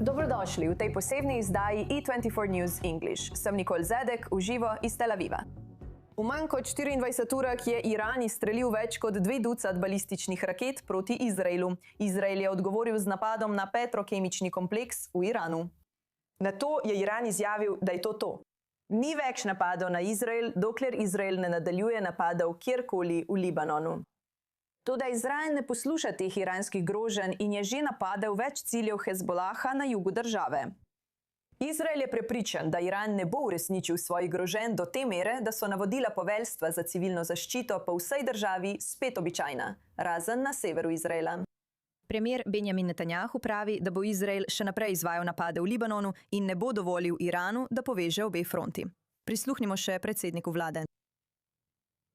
Dobrodošli v tej posebni izdaji E24 News English. Sem Nicole Zedek, v živo iz Tel Aviva. V manj kot 24 urah je Iran izstrelil več kot 2 balističnih raket proti Izraelu. Izrael je odgovoril z napadom na petrokemični kompleks v Iranu. Na to je Iran izjavil, da je to to. Ni več napadov na Izrael, dokler Izrael ne nadaljuje napadov kjerkoli v Libanonu. Toda Izrael ne posluša teh iranskih groženj in je že napadel več ciljev Hezbolaha na jugu države. Izrael je prepričan, da Iran ne bo uresničil svojih groženj do te mere, da so navodila poveljstva za civilno zaščito po vsej državi spet običajna, razen na severu Izraela. Premier Benjamin Netanjahu pravi, da bo Izrael še naprej izvajal napade v Libanonu in ne bo dovolil Iranu, da poveže obe fronti. Prisluhnimo še predsedniku vlade.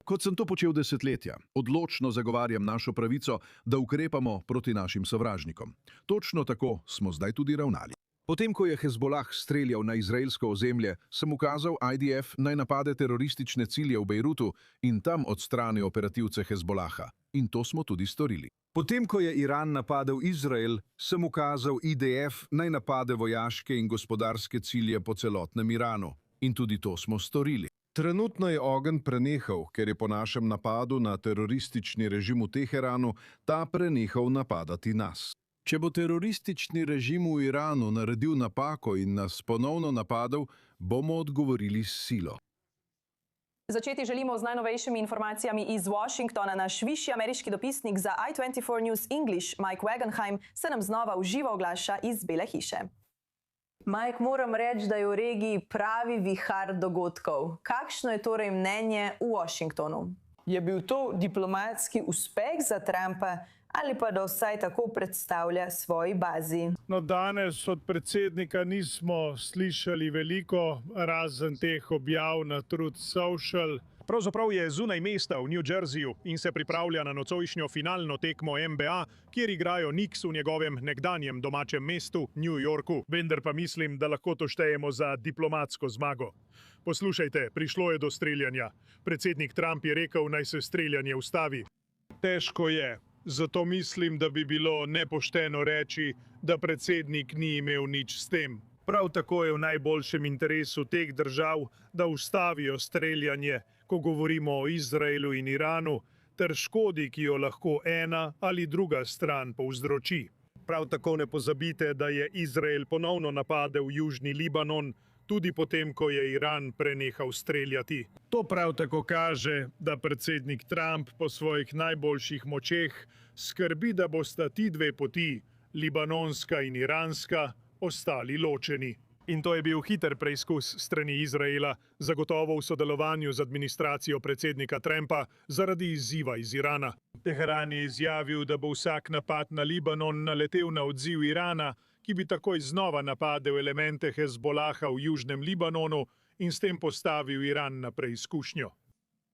Kot sem to počel desetletja, odločno zagovarjam našo pravico, da ukrepamo proti našim sovražnikom. Točno tako smo zdaj tudi ravnali. Potem, ko je Hezbolah streljal na izraelsko ozemlje, sem ukazal IDF naj napade teroristične cilje v Bejrutu in tam odstrani operativce Hezbolaha. In to smo tudi storili. Potem, ko je Iran napadel Izrael, sem ukazal IDF naj napade vojaške in gospodarske cilje po celotnem Iranu. In tudi to smo storili. Trenutno je ogenj prenehal, ker je po našem napadu na teroristični režim v Teheranu ta prenehal napadati nas. Če bo teroristični režim v Iranu naredil napako in nas ponovno napadel, bomo odgovorili s silo. Začeti želimo z najnovejšimi informacijami iz Washingtona. Naš višji ameriški dopisnik za I24 News English, Mike Wagenheim, se nam znova v živo oglaša iz Bele hiše. Mike, moram reči, da je v regiji pravi vihar dogodkov. Kakšno je torej mnenje v Washingtonu? Je bil to diplomatski uspeh za Trumpa ali pa da vsaj tako predstavlja svoji bazi? No, danes od predsednika nismo slišali veliko, razen teh objav na Truth Social. Pravzaprav je zunaj mesta v New Jerseyju in se pripravlja na nocojšnjo finalno tekmo NBA, kjer igrajo Knicks v njegovem nekdanjem domačem mestu New Yorku. Vendar pa mislim, da lahko to štejemo za diplomatsko zmago. Poslušajte, prišlo je do streljanja. Predsednik Trump je rekel, naj se streljanje ustavi. Težko je, zato mislim, da bi bilo nepošteno reči, da predsednik ni imel nič s tem. Prav tako je v najboljšem interesu teh držav, da ustavijo streljanje, ko govorimo o Izraelu in Iranu, ter škodi, ki jo lahko ena ali druga stran povzroči. Prav tako ne pozabite, da je Izrael ponovno napadel južni Libanon, tudi potem, ko je Iran prenehal streljati. To prav tako kaže, da predsednik Trump po svojih najboljših močeh skrbi, da bosta ti dve poti, libanonska in iranska, ostali ločeni. In to je bil hiter preizkus strani Izraela, zagotovo v sodelovanju z administracijo predsednika Trumpa zaradi izziva iz Irana. Teheran je izjavil, da bo vsak napad na Libanon naletel na odziv Irana, ki bi takoj znova napadel elemente Hezbolaha v južnem Libanonu in s tem postavil Iran na preizkušnjo.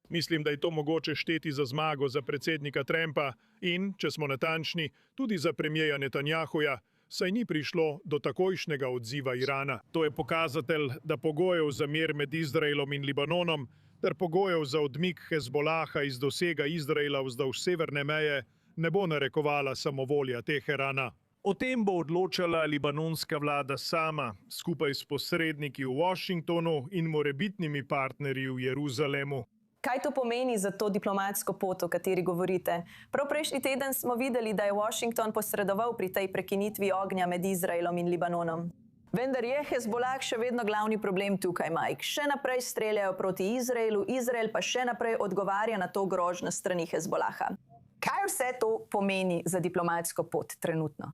Mislim, da je to mogoče šteti za zmago za predsednika Trumpa in, če smo natančni, tudi za premierja Netanjahuja, saj ni prišlo do takojšnjega odziva Irana. To je pokazatelj, da pogojev za mir med Izraelom in Libanonom ter pogojev za odmik Hezbolaha iz dosega Izraela vzdolž severne meje ne bo narekovala samovolja Teherana. O tem bo odločala libanonska vlada sama, skupaj s posredniki v Washingtonu in morebitnimi partnerji v Jeruzalemu. Kaj to pomeni za to diplomatsko pot, o kateri govorite? Prav prejšnji teden smo videli, da je Washington posredoval pri tej prekinitvi ognja med Izraelom in Libanonom. Vendar je Hezbolah še vedno glavni problem tukaj, Mike. Še naprej streljajo proti Izraelu, Izrael pa še naprej odgovarja na to grožnjo strani Hezbolaha. Kaj vse to pomeni za diplomatsko pot trenutno?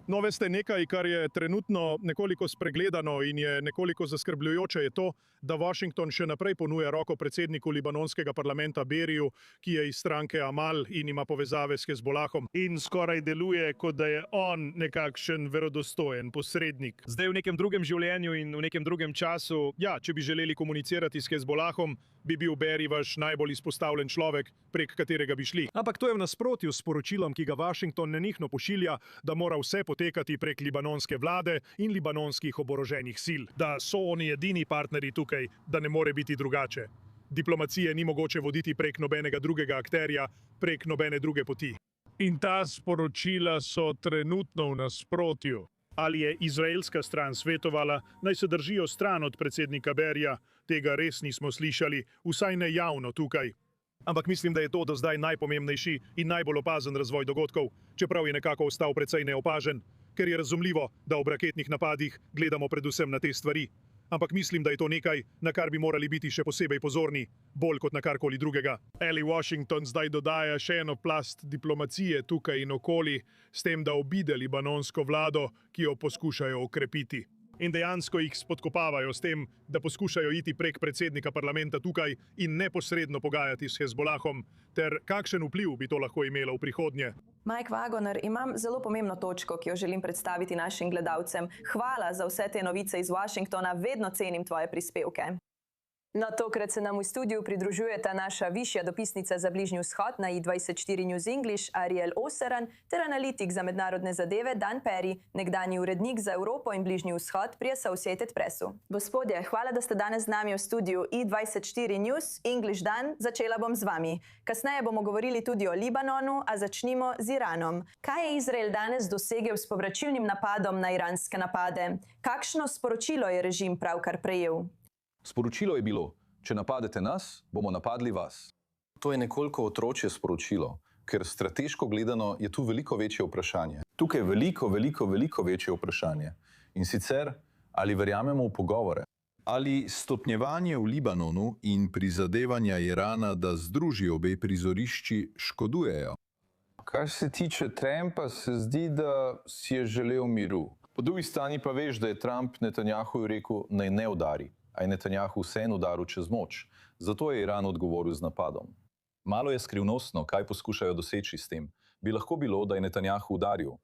No, veste, nekaj, kar je trenutno nekoliko spregledano in je nekoliko zaskrbljujoče, je to, da Washington še naprej ponuja roko predsedniku libanonskega parlamenta Beriju, ki je iz stranke Amal in ima povezave s Hezbolahom. In skoraj deluje, kot da je on nekakšen verodostojen posrednik. Zdaj v nekem drugem življenju in v nekem drugem času, ja, če bi želeli komunicirati s Hezbolahom, bi bil Beri vaš najbolj izpostavljen človek, prek katerega bi šli. Ampak to je v nasprotju s sporočilom, ki ga Washington nenehno pošilja, da mora vse potekati prek libanonske vlade in libanonskih oboroženih sil. Da so oni edini partnerji tukaj, da ne more biti drugače. Diplomacije ni mogoče voditi prek nobenega drugega akterja, prek nobene druge poti. In ta sporočila so trenutno v nasprotju. Ali je izraelska stran svetovala, naj se držijo stran od predsednika Berija, tega res nismo slišali, vsaj ne javno tukaj. Ampak mislim, da je to do zdaj najpomembnejši in najbolj opazen razvoj dogodkov, čeprav je nekako ostal precej neopažen, ker je razumljivo, da ob raketnih napadih gledamo predvsem na te stvari. Ampak mislim, da je to nekaj, na kar bi morali biti še posebej pozorni, bolj kot na karkoli drugega. Ali Washington zdaj dodaja še eno plast diplomacije tukaj in okoli, s tem, da obide libanonsko vlado, ki jo poskušajo okrepiti. In dejansko jih spodkopavajo s tem, da poskušajo iti prek predsednika parlamenta tukaj in neposredno pogajati s Hezbolahom, ter kakšen vpliv bi to lahko imelo v prihodnje. Mike Wagoner, imam zelo pomembno točko, ki jo želim predstaviti našim gledalcem. Hvala za vse te novice iz Washingtona, vedno cenim tvoje prispevke. No, tokrat se nam v studiu pridružujeta naša višja dopisnica za Bližnji vzhod na i24 News English Ariel Oseran ter analitik za mednarodne zadeve Dan Perry, nekdanji urednik za Evropo in Bližnji vzhod pri Associated Pressu. Gospodje, hvala, da ste danes z nami v studiu i24 News English Dan. Začela bom z vami. Kasneje bomo govorili tudi o Libanonu, a začnimo z Iranom. Kaj je Izrael danes dosegel s povračilnim napadom na iranske napade? Kakšno sporočilo je režim pravkar prejel? Sporočilo je bilo, če napadete nas, bomo napadli vas. To je nekoliko otročje sporočilo, ker strateško gledano je tu veliko večje vprašanje. Tukaj je veliko večje vprašanje. In sicer, ali verjamemo v pogovore? Ali stopnjevanje v Libanonu in prizadevanja Irana, da združi obe prizorišči, škodujejo? Kar se tiče Trumpa, se zdi, da si je želel miru. Po drugi strani pa veš, da je Trump Netanjahuju rekel, naj ne udari. A je Netanjahu vseeno udaril čez moč, zato je Iran odgovoril z napadom. Malo je skrivnostno, kaj poskušajo doseči s tem. Bi lahko bilo, da je Netanjahu udaril.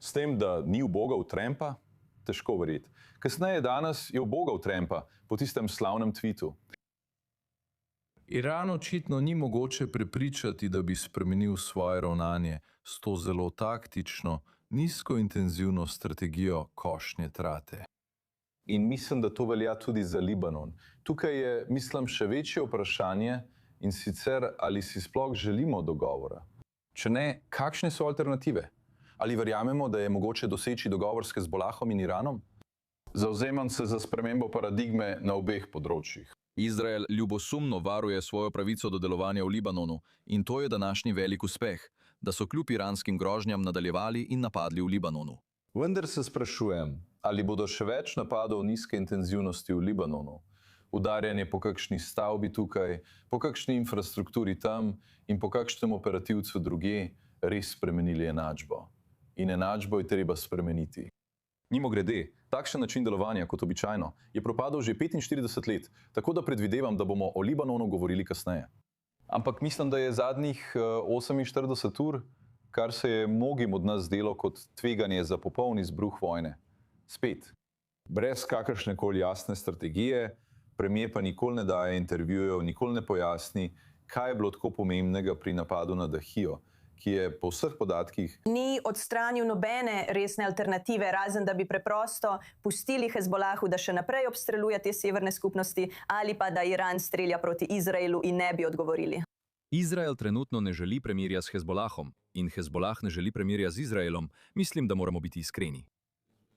S tem, da ni ubogal Trumpa, težko verjeti. Kasneje danes je ubogal Trumpa po tistem slavnem tvitu. Iran očitno ni mogoče prepričati, da bi spremenil svoje ravnanje s to zelo taktično, nizkointenzivno strategijo košnje trate. In mislim, da to velja tudi za Libanon. Tukaj je, mislim, še večje vprašanje in sicer, ali si sploh želimo dogovora. Če ne, kakšne so alternative? Ali verjamemo, da je mogoče doseči dogovor s Hezbolahom in Iranom? Zavzemam se za spremembo paradigme na obeh področjih. Izrael ljubosumno varuje svojo pravico do delovanja v Libanonu in to je današnji velik uspeh, da so kljub iranskim grožnjam nadaljevali in napadli v Libanonu. Vendar se sprašujem, ali bodo še več napadov nizke intenzivnosti v Libanonu, udarjanje po kakšni stavbi tukaj, po kakšni infrastrukturi tam in po kakšnem operativcu drugje res spremenili enačbo. In enačbo je treba spremeniti. Mimogrede, takšen način delovanja kot običajno je propadal že 45 let, tako da predvidevam, da bomo o Libanonu govorili kasneje. Ampak mislim, da je zadnjih 48 ur, kar se je mnogim od nas zdelo kot tveganje za popoln izbruh vojne. Spet, brez kakršnekoli jasne strategije, premier pa nikoli ne daje intervjujev, nikoli ne pojasni, kaj je bilo tako pomembnega pri napadu na Dahijo, ki je po vseh podatkih Ni odstranil nobene resne alternative, razen da bi preprosto pustili Hezbolahu, da še naprej obstreluje te severne skupnosti, ali pa da Iran strelja proti Izraelu in ne bi odgovorili. Izrael trenutno ne želi premirja s Hezbolahom in Hezbolah ne želi premirja z Izraelom. Mislim, da moramo biti iskreni.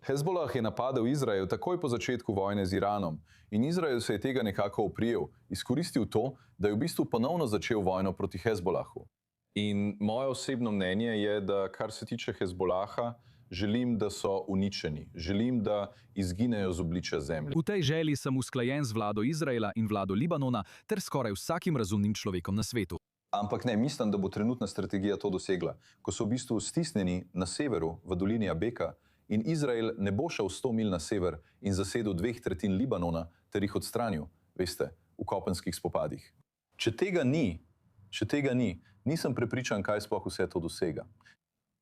Hezbolah je napadel Izrael takoj po začetku vojne z Iranom in Izrael se je tega nekako oprijel, izkoristil to, da je v bistvu ponovno začel vojno proti Hezbolahu. In moje osebno mnenje je, da kar se tiče Hezbolaha, želim, da so uničeni, želim, da izginejo z obličja zemlje. V tej želji sem usklajen z vlado Izraela in vlado Libanona ter skoraj vsakim razumnim človekom na svetu. Ampak ne, mislim, da bo trenutna strategija to dosegla, ko so v bistvu stisnjeni na severu, v dolini Abeka, in Izrael ne bo šel 100 mil na sever in zasedel 2/3 Libanona ter jih odstranil, veste, v kopenskih spopadih. Če tega ni, nisem prepričan, kaj sploh vse to dosega.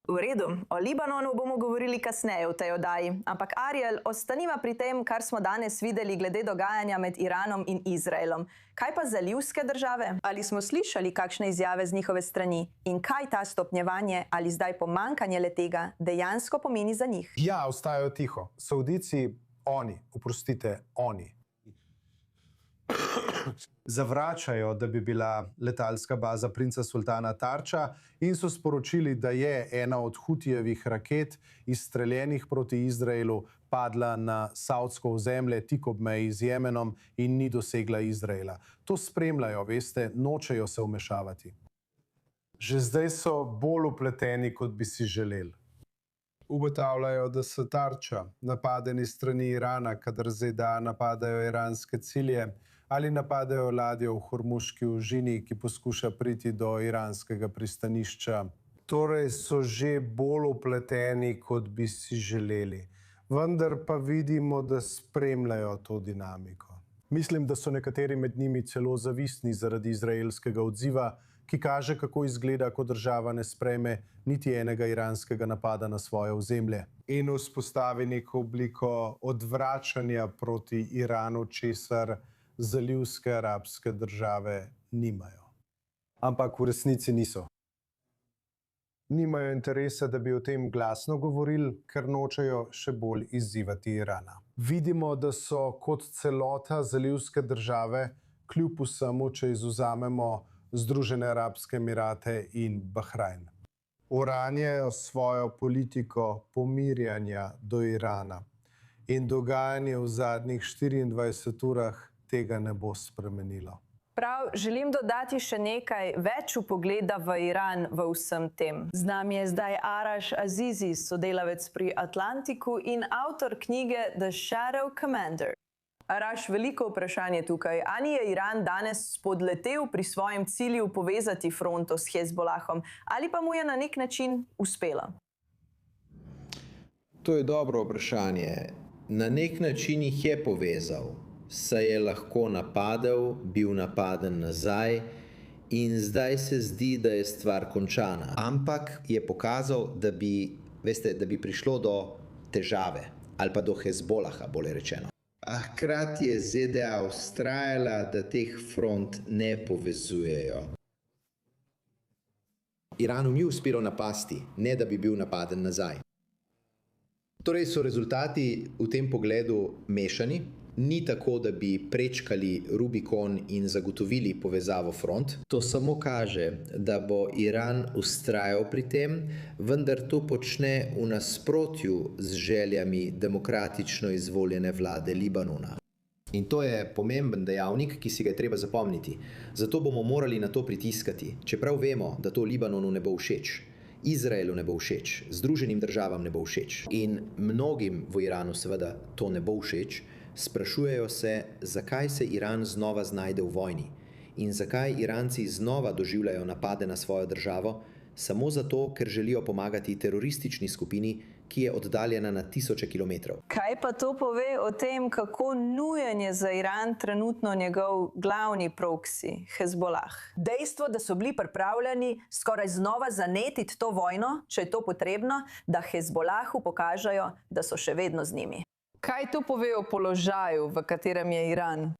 V redu, o Libanonu bomo govorili kasneje v tej oddaji, ampak Ariel, ostaniva pri tem, kar smo danes videli glede dogajanja med Iranom in Izraelom. Kaj pa zalivske države? Ali smo slišali kakšne izjave z njihove strani in kaj ta stopnjevanje ali zdaj pomankanje le-tega dejansko pomeni za njih? Ja, ostajajo tiho. Saudijci, oni, oprostite, oni. Zavračajo, da bi bila letalska baza princa sultana tarča in so sporočili, da je ena od Hutijevih raket izstreljenih proti Izraelu padla na savdsko ozemlje tik ob meji z Jemenom in ni dosegla Izraela. To spremljajo, veste, nočejo se vmešavati. Že zdaj so bolj upleteni, kot bi si želeli. Ugotavljajo, da so tarča napadeni strani Irana, kadar ZDA napadajo iranske cilje, ali napadajo ladjo v Hormuški ožini, ki poskuša priti do iranskega pristanišča. Torej so že bolj upleteni, kot bi si želeli. Vendar pa vidimo, da spremljajo to dinamiko. Mislim, da so nekateri med njimi celo zavistni zaradi izraelskega odziva, ki kaže, kako izgleda, ko država ne sprejme niti enega iranskega napada na svoje ozemlje. In vzpostavi neko obliko odvračanja proti Iranu, česar zalivske arabske države nimajo. Ampak v resnici niso. Nimajo interesa, da bi o tem glasno govorili, ker nočejo še bolj izzivati Irana. Vidimo, da so kot celota zalivske države, kljub vsemu, če izvzamemo Združene arabske emirate in Bahrajn. Oranjajo svojo politiko pomirjanja do Irana in dogajanje v zadnjih 24 urah tega ne bo spremenilo. Prav, želim dodati še nekaj več vpogleda v Iran v vsem tem. Z nami je zdaj Arash Azizi, sodelavec pri Atlantiku in avtor knjige The Shadow Commander. Arash, veliko vprašanje tukaj. Ali je Iran danes spodletel pri svojem cilju povezati fronto s Hezbolahom, ali pa mu je na nek način uspelo? To je dobro vprašanje. Na nek način jih je povezal. Se je lahko napadel, bil napaden nazaj in zdaj se zdi, da je stvar končana. Ampak je pokazal, da bi prišlo do težave ali pa do Hezbolaha, bolje rečeno. A hkrati je ZDA vztrajala, da teh front ne povezujejo. Iranu ni uspelo napasti, ne da bi bil napaden nazaj. Torej so rezultati v tem pogledu mešani. Ni tako, da bi prečkali Rubikon in zagotovili povezavo front. To samo kaže, da bo Iran vztrajal pri tem, vendar to počne v nasprotju z željami demokratično izvoljene vlade Libanona. In to je pomemben dejavnik, ki si ga je treba zapomniti. Zato bomo morali na to pritiskati, čeprav vemo, da to Libanonu ne bo všeč. Izraelu ne bo všeč, Združenim državam ne bo všeč. In mnogim v Iranu seveda to ne bo všeč. Sprašujejo se, zakaj se Iran znova znajde v vojni in zakaj Iranci znova doživljajo napade na svojo državo, samo zato, ker želijo pomagati teroristični skupini, ki je oddaljena na tisoče kilometrov. Kaj pa to pove o tem, kako nujen je za Iran trenutno njegov glavni proksi, Hezbolah? Dejstvo, da so bili pripravljeni skoraj znova zanetiti to vojno, če je to potrebno, da Hezbolahu pokažejo, da so še vedno z njimi. Kaj to pove o položaju, v katerem je Iran?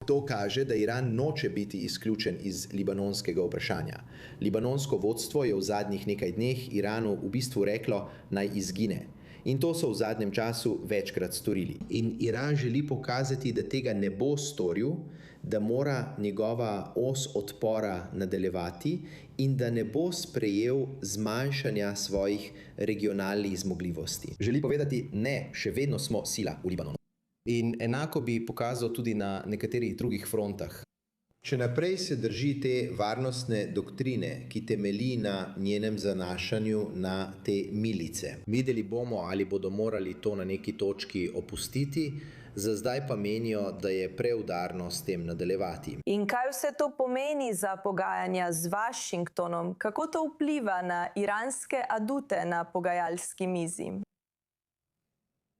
To kaže, da Iran noče biti izključen iz libanonskega vprašanja. Libanonsko vodstvo je v zadnjih nekaj dneh Iranu v bistvu reklo, naj izgine. In to so v zadnjem času večkrat storili. In Iran želi pokazati, da tega ne bo storil, da mora njegova os odpora nadaljevati in da ne bo sprejel zmanjšanja svojih regionalnih zmogljivosti. Želi povedati, ne, še vedno smo sila v Libanonu. In enako bi pokazal tudi na nekaterih drugih frontah. Če naprej se drži te varnostne doktrine, ki temelji na njenem zanašanju na te milice. Videli bomo, ali bodo morali to na neki točki opustiti, za zdaj pa menijo, da je preudarno s tem nadaljevati. In kaj vse to pomeni za pogajanja z Washingtonom? Kako to vpliva na iranske adute na pogajalski mizi?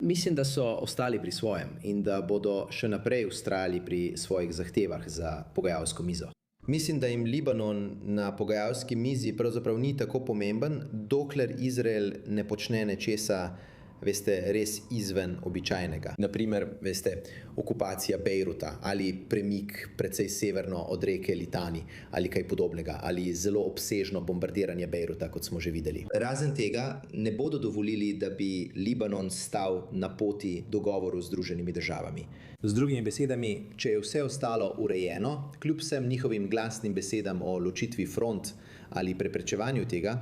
Mislim, da so ostali pri svojem in da bodo še naprej vztrajali pri svojih zahtevah za pogajalsko mizo. Mislim, da jim Libanon na pogajalski mizi pravzaprav ni tako pomemben, dokler Izrael ne počne nečesa, res izven običajnega. Naprimer, okupacija Bejruta ali premik precej severno od reke Litani ali kaj podobnega, ali zelo obsežno bombardiranje Bejruta, kot smo že videli. Razen tega ne bodo dovolili, da bi Libanon stal na poti dogovoru z Združenimi državami. Z drugimi besedami, če je vse ostalo urejeno, kljub vsem njihovim glasnim besedam o ločitvi front ali preprečevanju tega,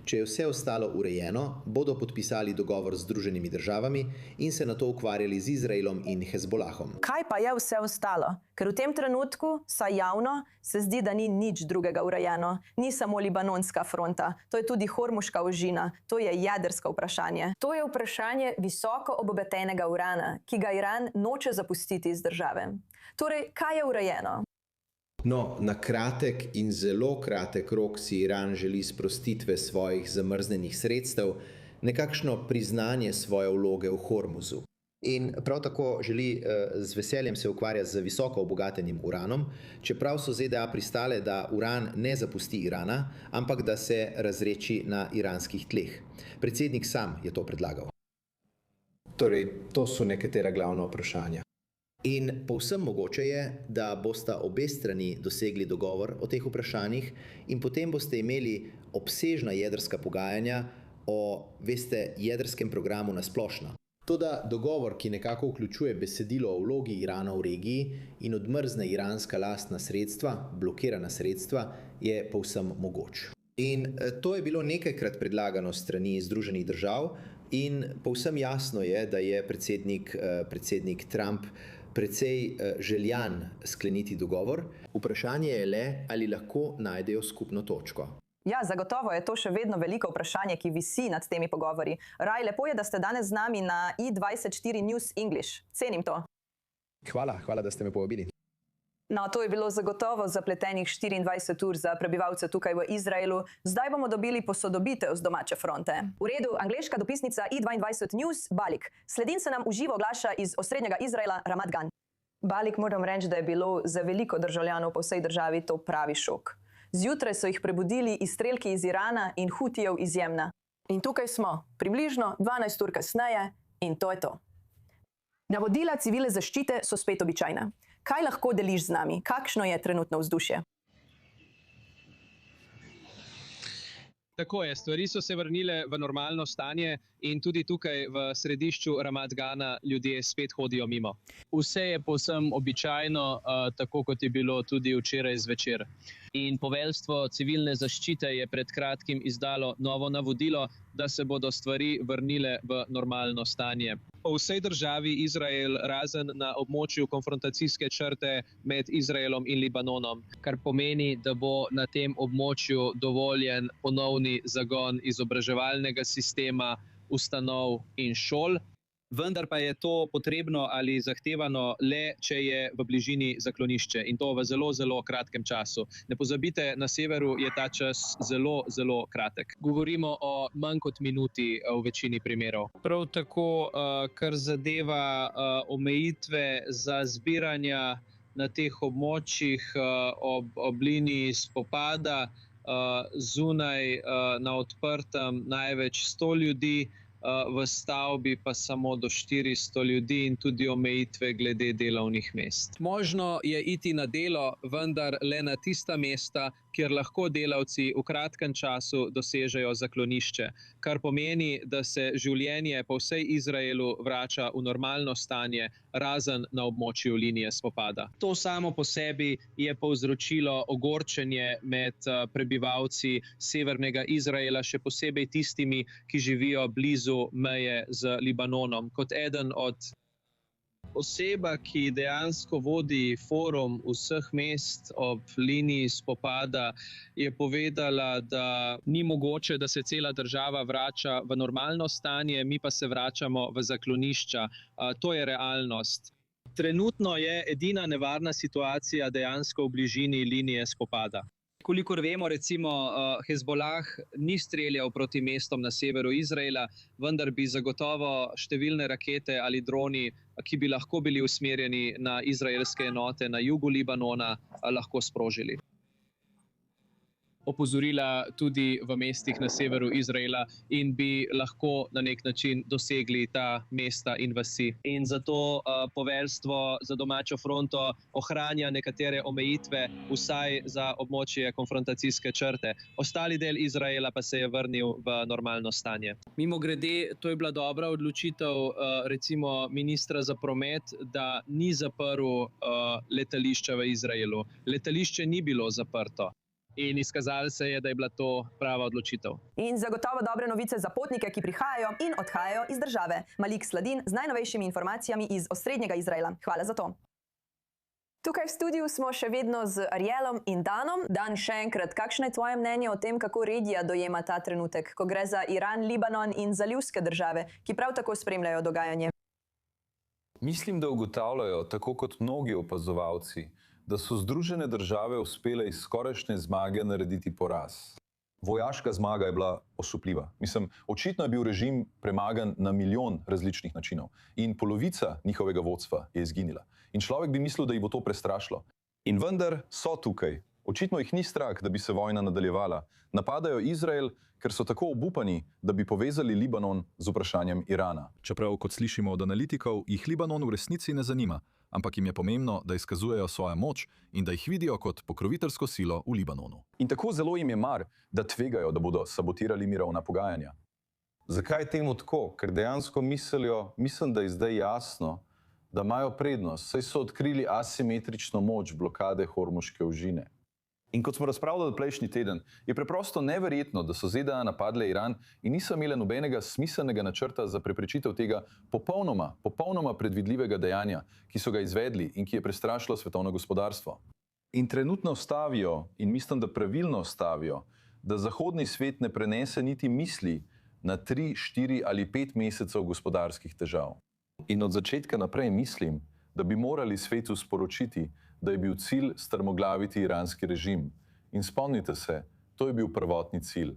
če je vse ostalo urejeno, bodo podpisali dogovor z Združenimi državami in se nato ukvarjali z Izraelom in Hezbolahom. Kaj pa je vse ostalo? Ker v tem trenutku, saj javno, se zdi, da ni nič drugega urejeno. Ni samo libanonska fronta, to je tudi Hormuška ožina, to je jedrsko vprašanje. To je vprašanje visoko obogatenega urana, ki ga Iran noče zapustiti iz države. Torej, kaj je urejeno? No, na kratek in zelo kratek rok si Iran želi sprostitve svojih zamrznjenih sredstev, nekakšno priznanje svoje vloge v Hormuzu. In prav tako želi z veseljem se ukvarjati z visoko obogatenim uranom, čeprav so ZDA pristale, da uran ne zapusti Irana, ampak da se razreči na iranskih tleh. Predsednik sam je to predlagal. Torej, to so nekatera glavna vprašanja. In povsem mogoče je, da bosta obe strani dosegli dogovor o teh vprašanjih in potem boste imeli obsežna jedrska pogajanja o, veste, jedrskem programu na splošno. Toda dogovor, ki nekako vključuje besedilo o vlogi Irana v regiji in odmrzne iranska lastna sredstva, blokirana sredstva, je povsem mogoč. In to je bilo nekajkrat predlagano strani Združenih držav in povsem jasno je, da je predsednik Trump precej željan skleniti dogovor. Vprašanje je le, ali lahko najdejo skupno točko. Ja, zagotovo je to še vedno veliko vprašanje, ki visi nad temi pogovori. Raj, lepo je, da ste danes z nami na i24 News English. Cenim to. Hvala, da ste me povabili. No, to je bilo zagotovo zapletenih 24 ur za prebivalce tukaj v Izraelu. Zdaj bomo dobili posodobitev z domače fronte. V redu, angleška dopisnica i24 News, Balik. Sledin se nam v živo oglaša iz osrednjega Izraela, Ramat Gan. Balik, moram reči, da je bilo za veliko državljanov po vsej državi to pravi šok. Zjutraj so jih prebudili izstrelki iz Irana in Hutijev iz Jemna. In tukaj smo, približno 12 ur kasneje, in to je to. Navodila civilne zaščite so spet običajna. Kaj lahko deliš z nami? Kakšno je trenutno vzdušje? Tako je, stvari so se vrnile v normalno stanje in tudi tukaj v središču Ramat Gana ljudje spet hodijo mimo. Vse je povsem običajno, tako kot je bilo tudi včeraj zvečer. In poveljstvo civilne zaščite je pred kratkim izdalo novo navodilo, da se bodo stvari vrnile v normalno stanje. Po vsej državi Izrael, razen na območju konfrontacijske črte med Izraelom in Libanonom, kar pomeni, da bo na tem območju dovoljen ponovni zagon izobraževalnega sistema, ustanov in šol. Vendar pa je to potrebno ali zahtevano le, če je v bližini zaklonišče in to v zelo, zelo kratkem času. Ne pozabite, na severu je ta čas zelo, zelo kratek. Govorimo o manj kot minuti v večini primerov. Prav tako, kar zadeva omejitve za zbiranja na teh območjih ob liniji spopada, zunaj na odprtem največ 100 ljudi, v stavbi pa samo do 400 ljudi in tudi omejitve glede delovnih mest. Možno je iti na delo, vendar le na tista mesta, kjer lahko delavci v kratkem času dosežejo zaklonišče, kar pomeni, da se življenje po vsej Izraelu vrača v normalno stanje, razen na območju linije spopada. To samo po sebi je povzročilo ogorčenje med prebivalci severnega Izraela, še posebej tistimi, ki živijo blizu meje z Libanonom. Kot eden od oseba, ki dejansko vodi forum vseh mest ob liniji spopada, je povedala, da ni mogoče, da se cela država vrača v normalno stanje, mi pa se vračamo v zaklonišča. To je realnost. Trenutno je edina nevarna situacija dejansko v bližini linije spopada. Kolikor vemo, recimo Hezbolah ni streljal proti mestom na severu Izraela, vendar bi zagotovo številne rakete ali droni, ki bi lahko bili usmerjeni na izraelske enote na jugu Libanona, lahko sprožili. opozorila tudi v mestih na severu Izraela in bi lahko na nek način dosegli ta mesta in vasi. In zato poveljstvo za domačo fronto ohranja nekatere omejitve, vsaj za območje konfrontacijske črte. Ostali del Izraela pa se je vrnil v normalno stanje. Mimogrede, to je bila dobra odločitev recimo ministra za promet, da ni zaprl letališča v Izraelu. Letališče ni bilo zaprto. In izkazalo se je, da je bila to prava odločitev. In zagotovo dobre novice za potnike, ki prihajajo in odhajajo iz države. Malik Sladin z najnovejšimi informacijami iz osrednjega Izraela. Hvala za to. Tukaj v studiu smo še vedno z Arielom in Danom. Dan, še enkrat, kakšno je tvoje mnenje o tem, kako regija dojema ta trenutek, ko gre za Iran, Libanon in zalivske države, ki prav tako spremljajo dogajanje? Mislim, da ugotavljajo, tako kot mnogi opazovalci, da so Združene države uspele iz skorajšnje zmage narediti poraz. Vojaška zmaga je bila osupljiva. Očitno je bil režim premagan na milijon različnih načinov in polovica njihovega vodstva je izginila. In človek bi mislil, da jih bo to prestrašilo. In vendar so tukaj. Očitno jih ni strah, da bi se vojna nadaljevala. Napadajo Izrael, ker so tako obupani, da bi povezali Libanon z vprašanjem Irana. Čeprav, kot slišimo od analitikov, jih Libanon v resnici ne zanima, ampak jim je pomembno, da izkazujejo svojo moč in da jih vidijo kot pokroviteljsko silo v Libanonu. In tako zelo jim je mar, da tvegajo, da bodo sabotirali mirovna pogajanja. Zakaj je temu tako? Ker dejansko mislim, da je zdaj jasno, da imajo prednost, saj so odkrili asimetrično moč blokade Hormuške ožine. In kot smo razpravljali prejšnji teden, je preprosto neverjetno, da so ZDA napadle Iran in niso imele nobenega smiselnega načrta za preprečitev tega popolnoma predvidljivega dejanja, ki so ga izvedli in ki je prestrašilo svetovno gospodarstvo. In trenutno stavijo, in mislim, da pravilno stavijo, da zahodni svet ne prenese niti misli na 3, 4 ali 5 mesecev gospodarskih težav. In od začetka naprej mislim, da bi morali svetu sporočiti, da je bil cilj strmoglaviti iranski režim. In spomnite se, to je bil prvotni cilj.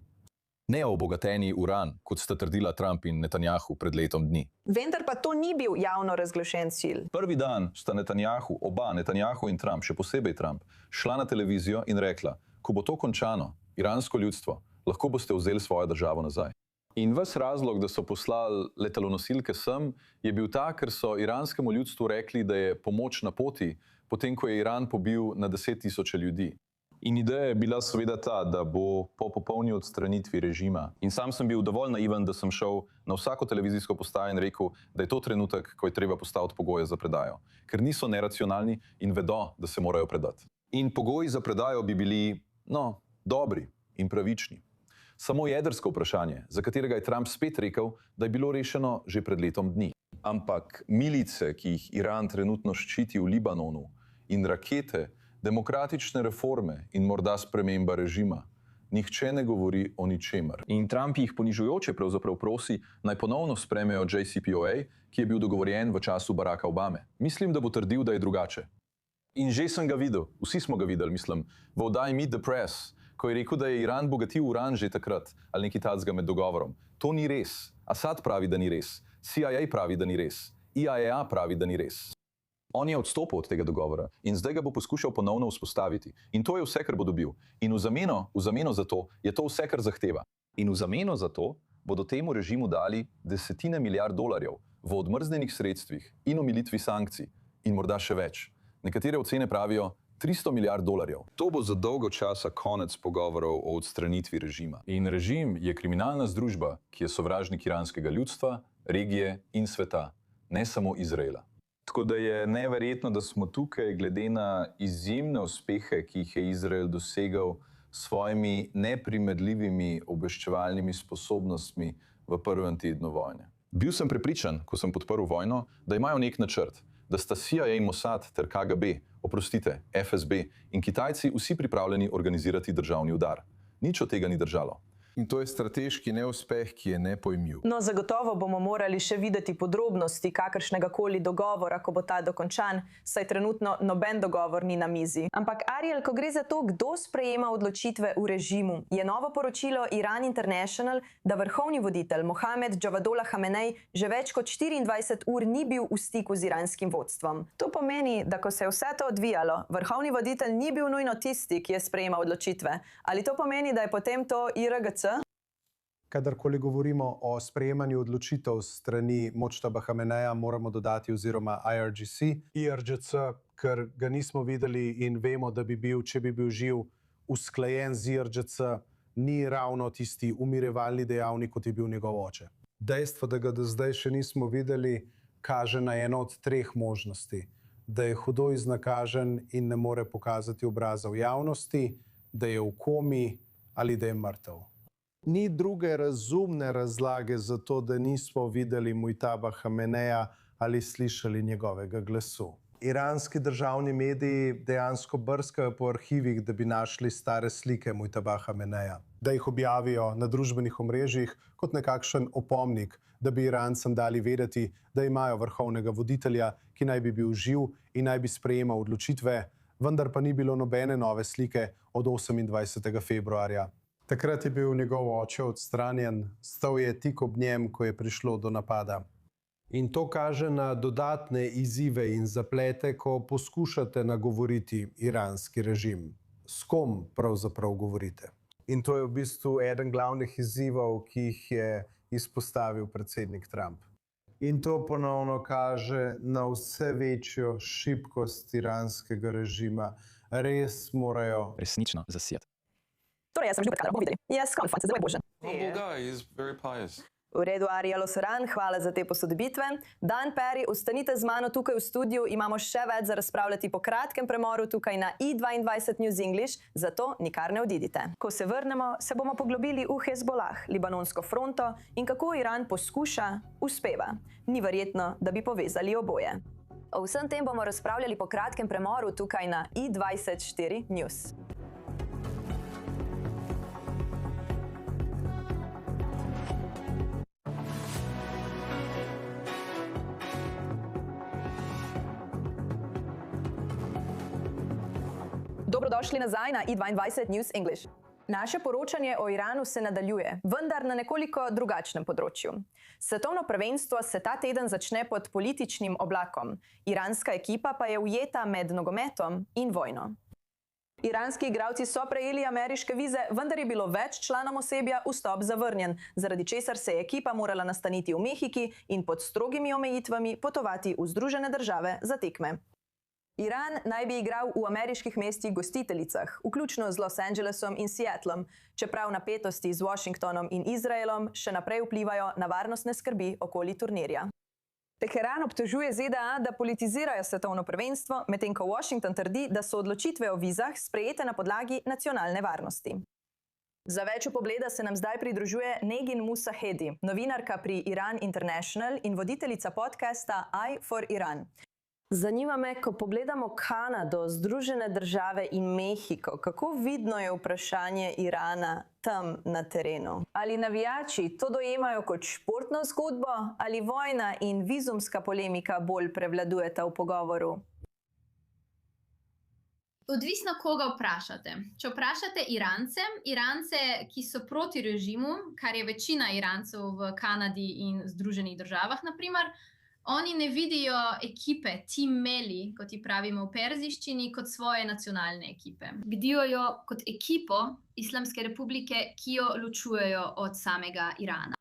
Ne obogateni uran, kot sta trdila Trump in Netanjahu pred letom dni. Vendar pa to ni bil javno razglašen cilj. Prvi dan sta Netanjahu in Trump, še posebej Trump, šla na televizijo in rekla, ko bo to končano, iransko ljudstvo, lahko boste vzeli svojo državo nazaj. In ves razlog, da so poslali letalonosilke sem, je bil ta, ker so iranskemu ljudstvu rekli, da je pomoč na poti, potem ko je Iran pobil na 10.000 ljudi. In ideja je bila seveda ta, da bo po popolni odstranitvi režima. In sam sem bil dovolj naiven, da sem šel na vsako televizijsko postajo in rekel, da je to trenutek, ko je treba postaviti pogoje za predajo. Ker niso neracionalni in vedo, da se morajo predati. In pogoji za predajo bi bili, dobri in pravični. Samo jedrsko vprašanje, za katerega je Trump spet rekel, da je bilo rešeno že pred letom dni. Ampak milice, ki jih Iran trenutno ščiti v Libanonu, in rakete, demokratične reforme in morda sprememba režima, nihče ne govori o ničemer. In Trump jih ponižujoče pravzaprav prosi, naj ponovno sprejmejo JCPOA, ki je bil dogovorjen v času Baracka Obame. Mislim, da bo trdil, da je drugače. In že sem ga videl, vsi smo ga videli, v oddaji Meet the Press, ko je rekel, da je Iran bogatil uran že takrat, ali nekaj takega med dogovorom. To ni res. Assad pravi, da ni res. CIA pravi, da ni res. IAEA pravi, da ni res. On je odstopil od tega dogovora in zdaj ga bo poskušal ponovno vzpostaviti. In to je vse, kar bo dobil. In v zameno za to je to vse, kar zahteva. In v zameno za to bodo temu režimu dali $10 milijard v odmrznenih sredstvih in omilitvi sankcij. In morda še več. Nekatere ocene pravijo $300 milijard. To bo za dolgo časa konec pogovorov o odstranitvi režima. In režim je kriminalna združba, ki je sovražnik iranskega ljudstva, regije in sveta, ne samo Izraela. Tako da je neverjetno, da smo tukaj glede na izjemne uspehe, ki jih je Izrael dosegel s svojimi neprimedljivimi obveščevalnimi sposobnostmi v prvem tednu vojne. Bil sem prepričan, ko sem podprl vojno, da imajo nek načrt, da sta CIA, Mossad ter KGB, FSB in Kitajci vsi pripravljeni organizirati državni udar. Nič od tega ni držalo. In to je strateški neuspeh, ki je nepojmljiv. No, zagotovo bomo morali še videti podrobnosti kakršnega koli dogovora, ko bo ta dokončan, saj trenutno noben dogovor ni na mizi. Ampak Ariel, ko gre za to, kdo sprejema odločitve v režimu, je novo poročilo Iran International, da vrhovni voditelj Mohamed Javadollah Hamenej že več kot 24 ur ni bil v stiku z iranskim vodstvom. To pomeni, da ko se je vse to odvijalo, vrhovni voditelj ni bil nujno tisti, ki je sprejemal odločitve. Ali to pomeni, da je potem to IRGC? Kadarkoli govorimo o sprejemanju odločitev strani Močtaba Hameneja, moramo dodati oziroma IRGC, ker ga nismo videli in vemo, da bi bil, če bi bil živ, usklajen z IRGC, ni ravno tisti umirevalni dejavnik, kot je bil njegov oče. Dejstvo, da ga do zdaj še nismo videli, kaže na eno od treh možnosti. Da je hudo iznakažen in ne more pokazati obraza v javnosti, da je v komi ali da je mrtev. Ni druge razumne razlage za to, da nismo videli Mujtaba Hameneja ali slišali njegovega glasu. Iranski državni mediji dejansko brskajo po arhivih, da bi našli stare slike Mujtaba Hameneja, da jih objavijo na družbenih omrežjih kot nekakšen opomnik, da bi Irancem dali vedeti, da imajo vrhovnega voditelja, ki naj bi bil živ in naj bi sprejemal odločitve, vendar pa ni bilo nobene nove slike od 28. februarja. Takrat je bil njegov oče odstranjen, stal je tik ob njem, ko je prišlo do napada. In to kaže na dodatne izzive in zaplete, ko poskušate nagovoriti iranski režim. S kom pravzaprav govorite? In to je v bistvu eden glavnih izzivov, ki jih je izpostavil predsednik Trump. In to ponovno kaže na vse večjo šibkost iranskega režima. Res morajo Resnično zasijati. Torej, jaz sem že pred kamerom, bomo videli. Jaz, konfant, zdaj je božen. V redu, Ariel Osoran, hvala za te posodobitve. Dan Peri, ostanite z mano tukaj v studiu, imamo še več za razpravljati po kratkem premoru tukaj na i22 News English, zato nikar ne odidite. Ko se vrnemo, se bomo poglobili v Hezbollah, libanonsko fronto in kako Iran poskuša, uspeva. Ni verjetno, da bi povezali oboje. O vsem tem bomo razpravljali po kratkem premoru tukaj na i24 News. Dobrodošli nazaj na i22 News English. Naše poročanje o Iranu se nadaljuje, vendar na nekoliko drugačnem področju. Svetovno prvenstvo se ta teden začne pod političnim oblakom. Iranska ekipa pa je ujeta med nogometom in vojno. Iranski igralci so prejeli ameriške vize, vendar je bilo več članom osebja vstop zavrnjen, zaradi česar se je ekipa morala nastaniti v Mehiki in pod strogimi omejitvami potovati v Združene države za tekme. Iran naj bi igral v ameriških mestih gostiteljicah, vključno z Los Angelesom in Seattlom, čeprav napetosti z Washingtonom in Izraelom še naprej vplivajo na varnostne skrbi okoli turnirja. Teheran obtožuje ZDA, da politizirajo svetovno prvenstvo, medtem ko Washington trdi, da so odločitve o vizah sprejete na podlagi nacionalne varnosti. Za več vpogleda se nam zdaj pridružuje Negin Musahedi, novinarka pri Iran International in voditeljica podcasta Eye for Iran. Zanima me, ko pogledamo Kanado, Združene države in Mehiko, kako vidno je vprašanje Irana tam na terenu? Ali navijači to dojemajo kot športno zgodbo, ali vojna in vizumska polemika bolj prevladujeta v pogovoru? Odvisno, koga vprašate. Če vprašate Irance, ki so proti režimu, kar je večina Irancev v Kanadi in Združenih državah, naprimer, oni ne vidijo ekipe, team-meli, kot ji pravimo v perziščini, kot svoje nacionalne ekipe. Vidijo jo kot ekipo Islamske republike, ki jo ločujejo od samega Irana.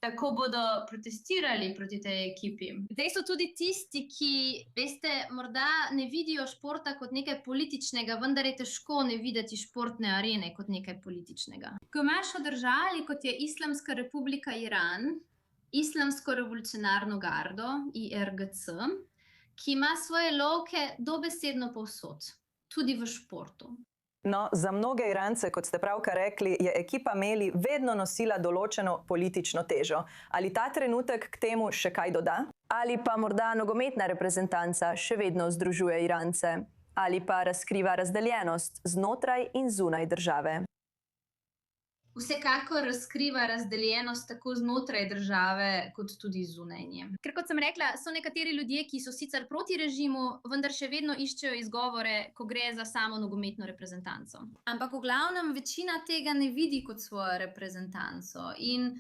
Tako bodo protestirali proti tej ekipi. Zdaj so tudi tisti, ki, veste, morda ne vidijo športa kot nekaj političnega, vendar je težko ne videti športne arene kot nekaj političnega. Ko imaš državi, kot je Islamska republika Iran, Islamsko revolucionarno gardo, IRGC, ki ima svoje lovke dobesedno povsod, tudi v športu. No, za mnoge Irance, kot ste pravkar rekli, je ekipa Meli vedno nosila določeno politično težo. Ali ta trenutek k temu še kaj doda? Ali pa morda nogometna reprezentanca še vedno združuje Irance? Ali pa razkriva razdeljenost znotraj in zunaj države? vsekakor razkriva razdeljenost tako znotraj države, kot tudi zunaj nje. Ker kot sem rekla, so nekateri ljudje, ki so sicer proti režimu, vendar še vedno iščejo izgovore, ko gre za samo nogometno reprezentanco. Ampak v glavnem večina tega ne vidi kot svojo reprezentanco. In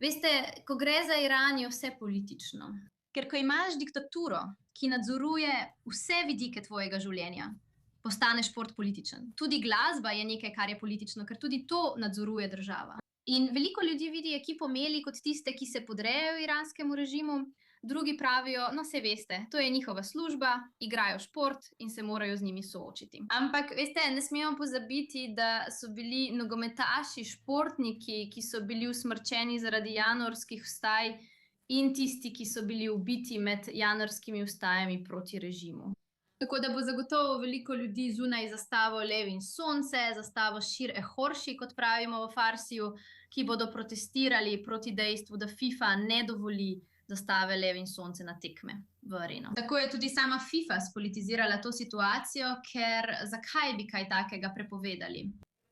veste, ko gre za Iran, je vse politično. Ker ko imaš diktaturo, ki nadzoruje vse vidike tvojega življenja, postane šport političen. Tudi glasba je nekaj, kar je politično, ker tudi to nadzoruje država. In veliko ljudi vidi ekipo Meli kot tiste, ki se podrejajo iranskemu režimu, drugi pravijo, no saj veste, to je njihova služba, igrajo šport in se morajo z njimi soočiti. Ampak veste, ne smemo pozabiti, da so bili nogometaši, športniki, ki so bili usmrčeni zaradi januarskih vstaj in tisti, ki so bili ubiti med januarskimi vstajami proti režimu. Tako da bo zagotovo veliko ljudi zunaj zastavo Lev in sonce, zastavo Šir-e-Horši, kot pravimo v Farsiju, ki bodo protestirali proti dejstvu, da FIFA ne dovoli zastave Lev in sonce na tekme v areno. Tako je tudi sama FIFA spolitizirala to situacijo, ker zakaj bi kaj takega prepovedali?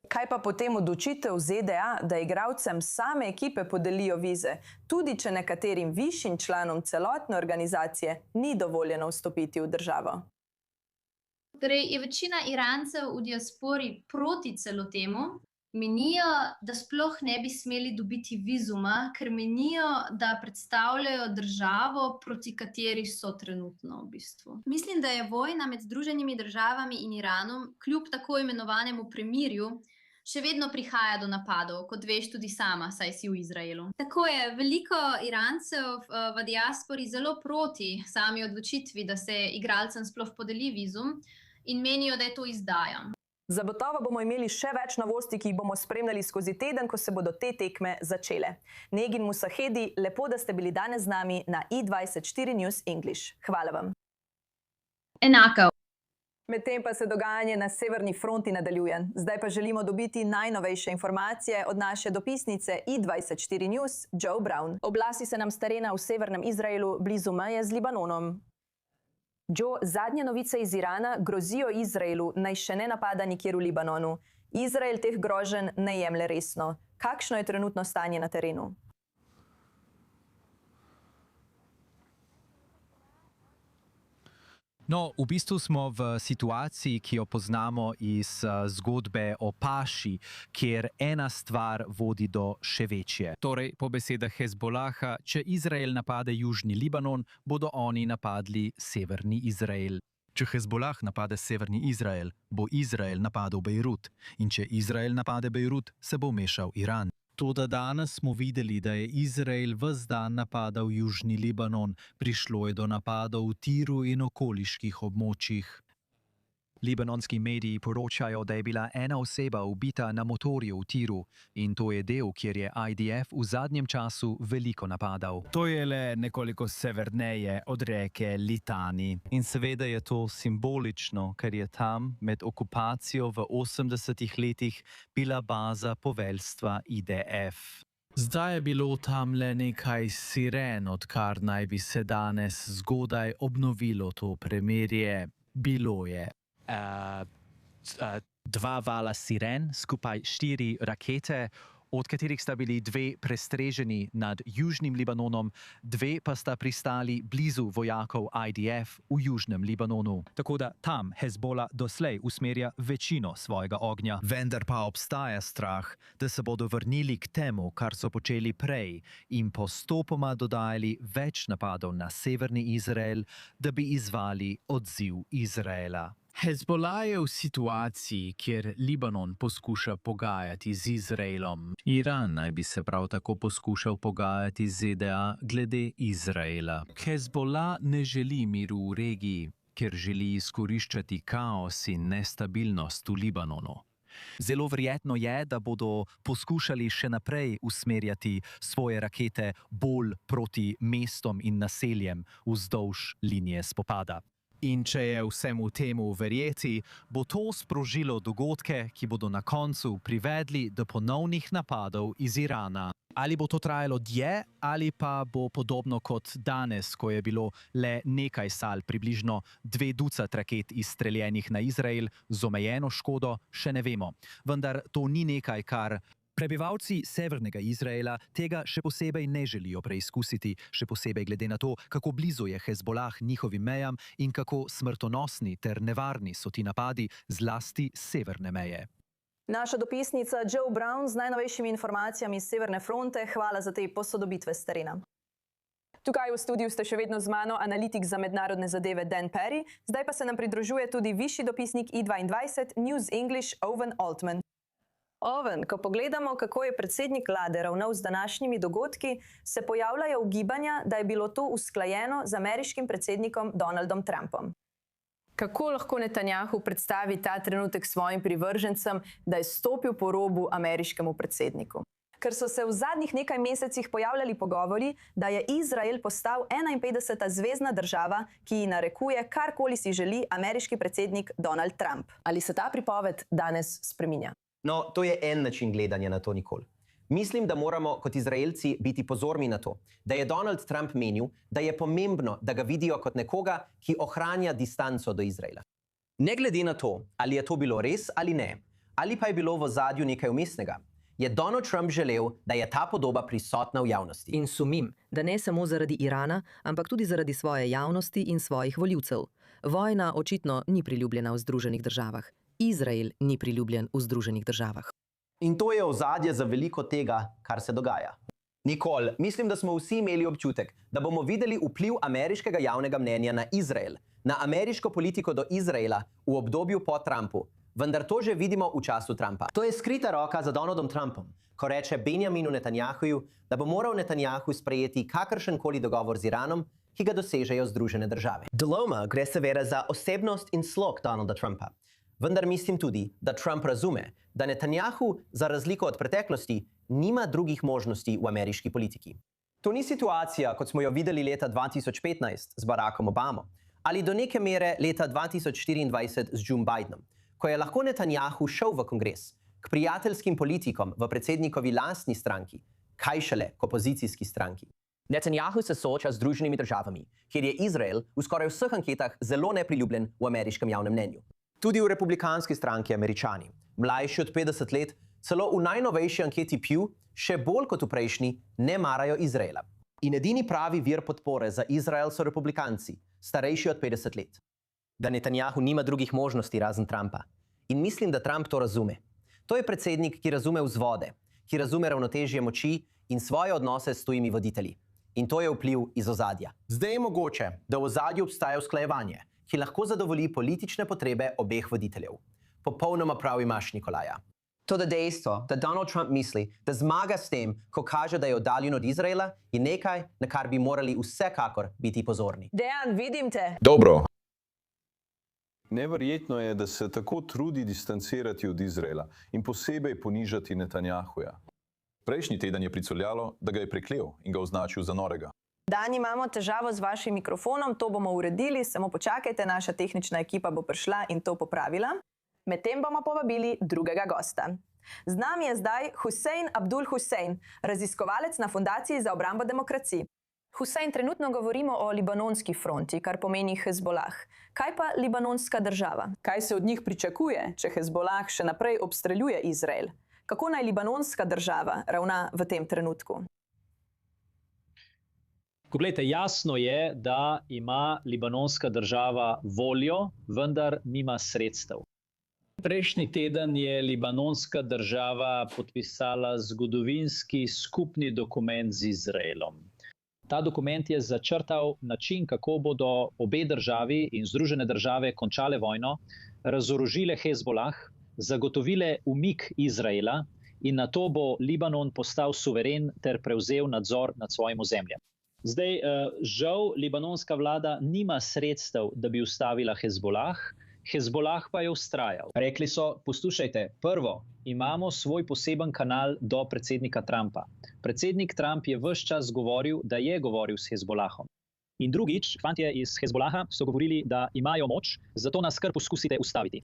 Kaj pa potem odločitev ZDA, da igralcem same ekipe podelijo vize, tudi če nekaterim višjim članom celotne organizacije ni dovoljeno vstopiti v državo? Torej, je večina Irancev v diaspori proti celo temu. Menijo, da sploh ne bi smeli dobiti vizuma, ker menijo, da predstavljajo državo, proti kateri so trenutno v bistvu. Mislim, da je vojna med Združenimi državami in Iranom, kljub tako imenovanemu premirju, še vedno prihaja do napadov, kot veš tudi sama, saj si v Izraelu. Tako je, veliko Irancev v diaspori zelo proti sami odločitvi, da se igralcem sploh podeli vizum in menijo, da je to izdaja. Zagotovo bomo imeli še več novosti, ki jih bomo spremljali skozi teden, ko se bodo te tekme začele. Negin Musahedi, lepo, da ste bili danes z nami na i24 News English. Hvala vam. Enako. Medtem pa se dogajanje na severni fronti nadaljuje. Zdaj pa želimo dobiti najnovejše informacije od naše dopisnice i24 News, Joe Brown. Oblasi se nam s terena v severnem Izraelu blizu meje z Libanonom. Joe, zadnje novice iz Irana grozijo Izraelu, naj še ne napada nikjer v Libanonu. Izrael teh groženj ne jemlje resno. Kakšno je trenutno stanje na terenu? No, v bistvu smo v situaciji, ki jo poznamo iz zgodbe o paši, kjer ena stvar vodi do še večje. Torej, po besedah Hezbolaha, če Izrael napade južni Libanon, bodo oni napadli severni Izrael. Če Hezbolah napade severni Izrael, bo Izrael napadel Bejrut. In če Izrael napade Bejrut, se bo vmešal Iran. Toda danes smo videli, da je Izrael ves dan napadal južni Libanon, prišlo je do napadov v Tiru in okoliških območjih. Libanonski mediji poročajo, da je bila ena oseba ubita na motorju v Tiru in to je del, kjer je IDF v zadnjem času veliko napadal. To je le nekoliko severneje od reke Litani. In seveda je to simbolično, ker je tam med okupacijo v 80-ih letih bila baza poveljstva IDF. Zdaj je bilo tam le nekaj siren, odkar naj bi se danes zgodaj obnovilo to premirje. Bilo je. Dva vala siren, skupaj 4 rakete, od katerih sta bili 2 prestreženi nad južnim Libanonom, 2 pa sta pristali blizu vojakov IDF v južnem Libanonu. Tako da tam Hezbolah doslej usmerja večino svojega ognja. Vendar pa obstaja strah, da se bodo vrnili k temu, kar so počeli prej in postopoma dodajali več napadov na severni Izrael, da bi izzvali odziv Izraela. Hezbolah je v situaciji, kjer Libanon poskuša pogajati z Izraelom. Iran naj bi se prav tako poskušal pogajati z ZDA glede Izraela. Hezbolah ne želi miru v regiji, ker želi izkoriščati kaos in nestabilnost v Libanonu. Zelo verjetno je, da bodo poskušali še naprej usmerjati svoje rakete bolj proti mestom in naseljem vzdolž linije spopada. In če je vsemu temu verjeti, bo to sprožilo dogodke, ki bodo na koncu privedli do ponovnih napadov iz Irana. Ali bo to trajalo dlje, ali pa bo podobno kot danes, ko je bilo le nekaj sal, približno 20 raket izstreljenih na Izrael z omejeno škodo, še ne vemo. Vendar to ni nekaj, kar Prebivalci severnega Izraela tega še posebej ne želijo preizkusiti, še posebej glede na to, kako blizu je Hezbolah njihovim mejam in kako smrtonosni ter nevarni so ti napadi zlasti s severne meje. Naša dopisnica Joe Brown z najnovejšimi informacijami iz Severne fronte. Hvala za te posodobitve s terena. Tukaj v studiu ste še vedno z mano analitik za mednarodne zadeve Dan Perry, zdaj pa se nam pridružuje tudi višji dopisnik I22 News English Owen Altman. Owen, ko pogledamo, kako je predsednik vlade ravnal z današnjimi dogodki, se pojavljajo ugibanja, da je bilo to usklajeno z ameriškim predsednikom Donaldom Trumpom. Kako lahko Netanjahu predstavi ta trenutek svojim privržencem, da je stopil po robu ameriškemu predsedniku? Ker so se v zadnjih nekaj mesecih pojavljali pogovori, da je Izrael postal 51. zvezna država, ki ji narekuje, karkoli si želi ameriški predsednik Donald Trump. Ali se ta pripoved danes spreminja? No, to je en način gledanja na to, Nikol. Mislim, da moramo kot Izraelci biti pozorni na to, da je Donald Trump menil, da je pomembno, da ga vidijo kot nekoga, ki ohranja distanco do Izraela. Ne glede na to, ali je to bilo res ali ne, ali pa je bilo v ozadju nekaj vmesnega, je Donald Trump želel, da je ta podoba prisotna v javnosti. In sumim, da ne samo zaradi Irana, ampak tudi zaradi svoje javnosti in svojih volivcev. Vojna očitno ni priljubljena v Združenih državah. Izrael ni priljubljen v Združenih državah. In to je ozadje za veliko tega, kar se dogaja. Nikol, mislim, da smo vsi imeli občutek, da bomo videli vpliv ameriškega javnega mnenja na Izrael, na ameriško politiko do Izraela v obdobju po Trumpu. Vendar to že vidimo v času Trumpa. To je skrita roka za Donaldom Trumpom, ko reče Benjaminu Netanjahuju, da bo moral Netanjahu sprejeti kakršenkoli dogovor z Iranom, ki ga dosežejo Združene države. Deloma gre seveda za osebnost in slog Donalda Trumpa. Vendar mislim tudi, da Trump razume, da Netanjahu, za razliko od preteklosti, nima drugih možnosti v ameriški politiki. To ni situacija, kot smo jo videli leta 2015 z Barackom Obamo, ali do neke mere leta 2024 z Joe Bidenom, ko je lahko Netanjahu šel v kongres k prijateljskim politikom v predsednikovi lastni stranki, kaj šele k opozicijski stranki. Netanjahu se sooča z Združenimi državami, kjer je Izrael v skoraj vseh anketah zelo nepriljubljen v ameriškem javnem mnenju. Tudi v republikanski stranki Američani, mlajši od 50 let, celo v najnovejši anketi Pew, še bolj kot v prejšnji, ne marajo Izraela. In edini pravi vir podpore za Izrael so republikanci, starejši od 50 let. Da Netanjahu nima drugih možnosti razen Trumpa. In mislim, da Trump to razume. To je predsednik, ki razume vzvode, ki razume ravnotežje moči in svoje odnose s tujimi voditelji. In to je vpliv iz ozadja. Zdaj je mogoče, da v ozadju obstaja usklajevanje, ki lahko zadovolji politične potrebe obeh voditeljev. Popolnoma prav imaš, Nikolaja. Toda dejstvo, da Donald Trump misli, da zmaga s tem, ko kaže, da je oddaljen od Izraela, je nekaj, na kar bi morali vsekakor biti pozorni. Dejan, vidim te. Dobro. Neverjetno je, da se tako trudi distancirati od Izraela in posebej ponižati Netanjahuja. Prejšnji teden je pricurljalo, da ga je preklel in ga označil za norega. Dan imamo težavo z vašim mikrofonom, to bomo uredili, samo počakajte, naša tehnična ekipa bo prišla in to popravila. Medtem bomo povabili drugega gosta. Z nami je zdaj Hussein Abdul Hussein, raziskovalec na Fundaciji za obrambo demokracij. Hussein, trenutno govorimo o libanonski fronti, kar pomeni Hezbolah. Kaj pa libanonska država? Kaj se od njih pričakuje, če Hezbolah še naprej obstreljuje Izrael? Kako naj libanonska država ravna v tem trenutku? Poglejte, jasno je, da ima libanonska država voljo, vendar nima sredstev. Prejšnji teden je libanonska država podpisala zgodovinski skupni dokument z Izraelom. Ta dokument je začrtal način, kako bodo obe državi in Združene države končale vojno, razorožile Hezbolah, zagotovile umik Izraela in nato bo Libanon postal suveren ter prevzel nadzor nad svojim ozemljem. Zdaj, žal, libanonska vlada nima sredstev, da bi ustavila Hezbolah, Hezbolah pa je vztrajal. Rekli so, poslušajte, prvo, imamo svoj poseben kanal do predsednika Trumpa. Predsednik Trump je ves čas govoril, da je govoril s Hezbolahom. In drugič, fantje iz Hezbolaha so govorili, da imajo moč, zato nas kar poskusite ustaviti.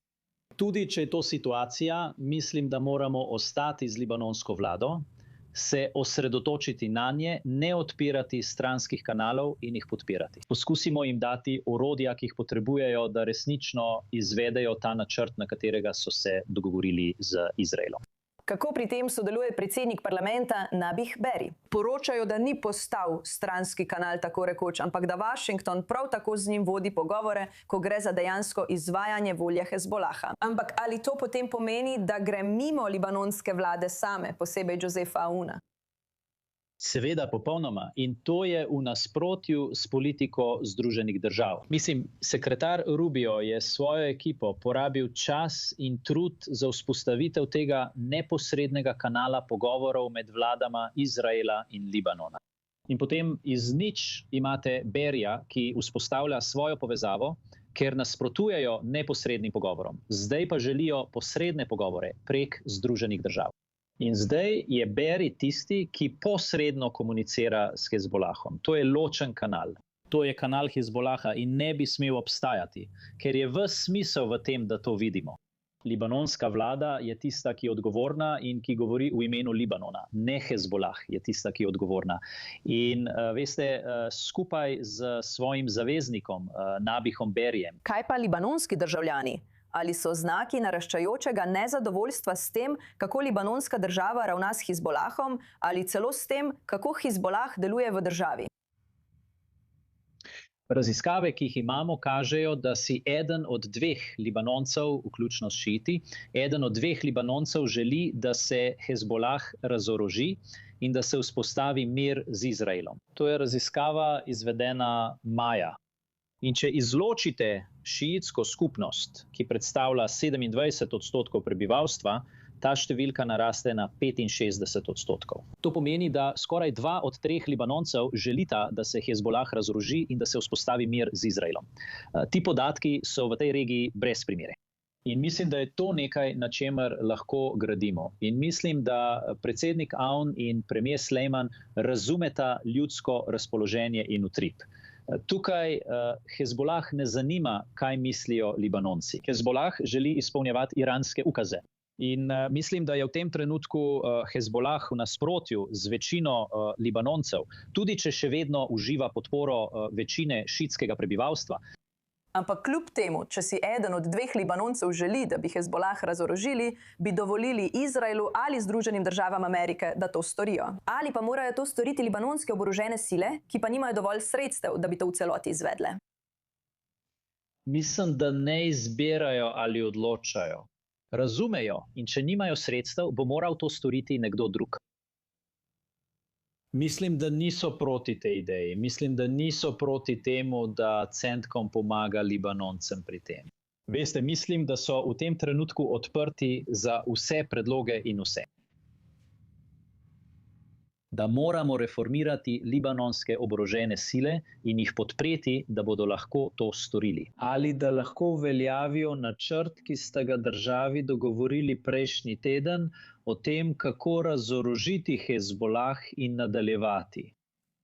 Tudi če je to situacija, mislim, da moramo ostati z libanonsko vlado, se osredotočiti na nje, ne odpirati stranskih kanalov in jih podpirati. Poskusimo jim dati orodja, ki jih potrebujejo, da resnično izvedejo ta načrt, na katerega so se dogovorili z Izraelom. Kako pri tem sodeluje predsednik parlamenta Nabih Berri? Poročajo, da ni postal stranski kanal tako rekoč, ampak da Washington prav tako z njim vodi pogovore, ko gre za dejansko izvajanje volje Hezbolaha. Ampak ali to potem pomeni, da gre mimo libanonske vlade same, posebej Josefa Aouna? Seveda, popolnoma. In to je v nasprotju s politiko Združenih držav. Mislim, sekretar Rubio je s svojo ekipo porabil čas in trud za vzpostavitev tega neposrednega kanala pogovorov med vladama Izraela in Libanona. In potem iz nič imate Berrija, ki vzpostavlja svojo povezavo, ker nasprotujejo neposrednim pogovorom. Zdaj pa želijo posredne pogovore prek Združenih držav. In zdaj je Berri tisti, ki posredno komunicira s Hezbolahom. To je ločen kanal. To je kanal Hezbolaha in ne bi smel obstajati, ker je ves smisel v tem, da to vidimo. Libanonska vlada je tista, ki je odgovorna in ki govori v imenu Libanona. Ne Hezbolah je tista, ki je odgovorna. In veste, skupaj z svojim zaveznikom, Nabihom Berrijem. Kaj pa libanonski državljani? Ali so znaki naraščajočega nezadovoljstva s tem, kako libanonska država ravna s Hezbolahom, ali celo s tem, kako Hezbolah deluje v državi? Raziskave, ki jih imamo, kažejo, da si eden od dveh Libanoncev, vključno s šiiti, eden od dveh Libanoncev želi, da se Hezbolah razoroži in da se vzpostavi mir z Izraelom. To je raziskava izvedena maja. In če izločite šiitsko skupnost, ki predstavlja 27% prebivalstva, ta številka naraste na 65%. To pomeni, da skoraj 2 od 3 Libanoncev želita, da se Hezbolah razoroži in da se vzpostavi mir z Izraelom. Ti podatki so v tej regiji brez primere. In mislim, da je to nekaj, na čemer lahko gradimo. In mislim, da predsednik Aoun in premier Sleiman razumeta ljudsko razpoloženje in utrip. Tukaj Hezbolah ne zanima, kaj mislijo Libanonci. Hezbolah želi izpolnjevati iranske ukaze. In mislim, da je v tem trenutku Hezbolah v nasprotju z večino Libanoncev, tudi če še vedno uživa podporo večine šiitskega prebivalstva. Ampak kljub temu, če si eden od 2 Libanoncev želi, da bi Hezbolah razorožili, bi dovolili Izraelu ali Združenim državam Amerike, da to storijo. Ali pa morajo to storiti libanonske oborožene sile, ki pa nimajo dovolj sredstev, da bi to v celoti izvedle. Mislim, da ne izbirajo ali odločajo. Razumejo in če nimajo sredstev, bo moral to storiti nekdo drug. Mislim, da niso proti tej ideji. Mislim, da niso proti temu, da CENTCOM pomaga Libanoncem pri tem. Veste, mislim, da so v tem trenutku odprti za vse predloge in vse. Da moramo reformirati libanonske oborožene sile in jih podpreti, da bodo lahko to storili. Ali da lahko uveljavijo načrt, ki sta ga državi dogovorili prejšnji teden, o tem, kako razorožiti Hezbolah in nadaljevati.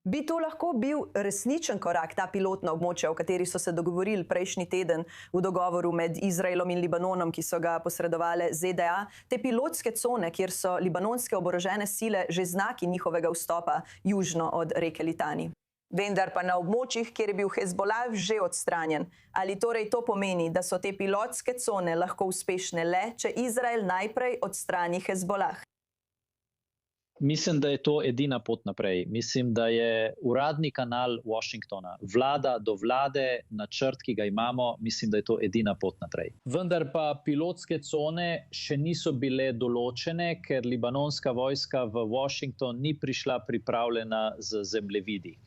Bi to lahko bil resničen korak, ta pilotna območja, o kateri so se dogovorili prejšnji teden v dogovoru med Izraelom in Libanonom, ki so ga posredovale ZDA, te pilotske cone, kjer so libanonske oborožene sile že znaki njihovega vstopa južno od reke Litani. Vendar pa na območjih, kjer je bil Hezbolah že odstranjen. Ali torej to pomeni, da so te pilotske cone lahko uspešne le, če Izrael najprej odstrani Hezbolah? Mislim, da je to edina pot naprej. Mislim, da je uradni kanal Washingtona, vlada do vlade, načrt, ki ga imamo, mislim, da je to edina pot naprej. Vendar pa pilotske cone še niso bile določene, ker libanonska vojska v Washington ni prišla pripravljena z zemljevidi.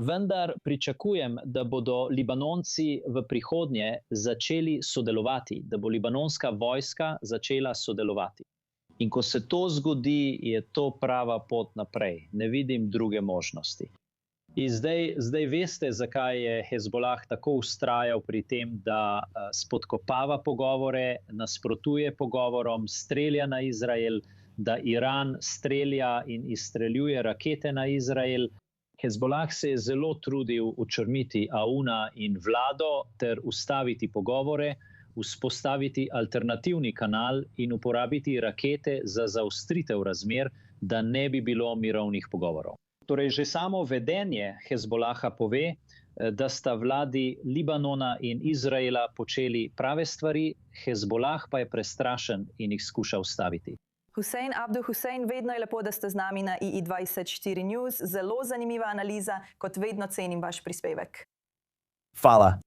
Vendar pričakujem, da bodo Libanonci v prihodnje začeli sodelovati, da bo libanonska vojska začela sodelovati. In ko se to zgodi, je to prava pot naprej. Ne vidim druge možnosti. In zdaj veste, zakaj je Hezbolah tako vztrajal pri tem, da spodkopava pogovore, nasprotuje pogovorom, strelja na Izrael, da Iran strelja in izstreljuje rakete na Izrael. Hezbolah se je zelo trudil učrniti Aouna in vlado ter ustaviti pogovore, vzpostaviti alternativni kanal in uporabiti rakete za zaostritev razmer, da ne bi bilo mirovnih pogovorov. Torej, že samo vedenje Hezbolaha pove, da sta vladi Libanona in Izraela počeli prave stvari, Hezbolah pa je prestrašen in jih skuša ustaviti. Hussein Abdu Hussein, vedno je lepo, da ste z nami na II24 News. Zelo zanimiva analiza, kot vedno cenim vaš prispevek. Hvala.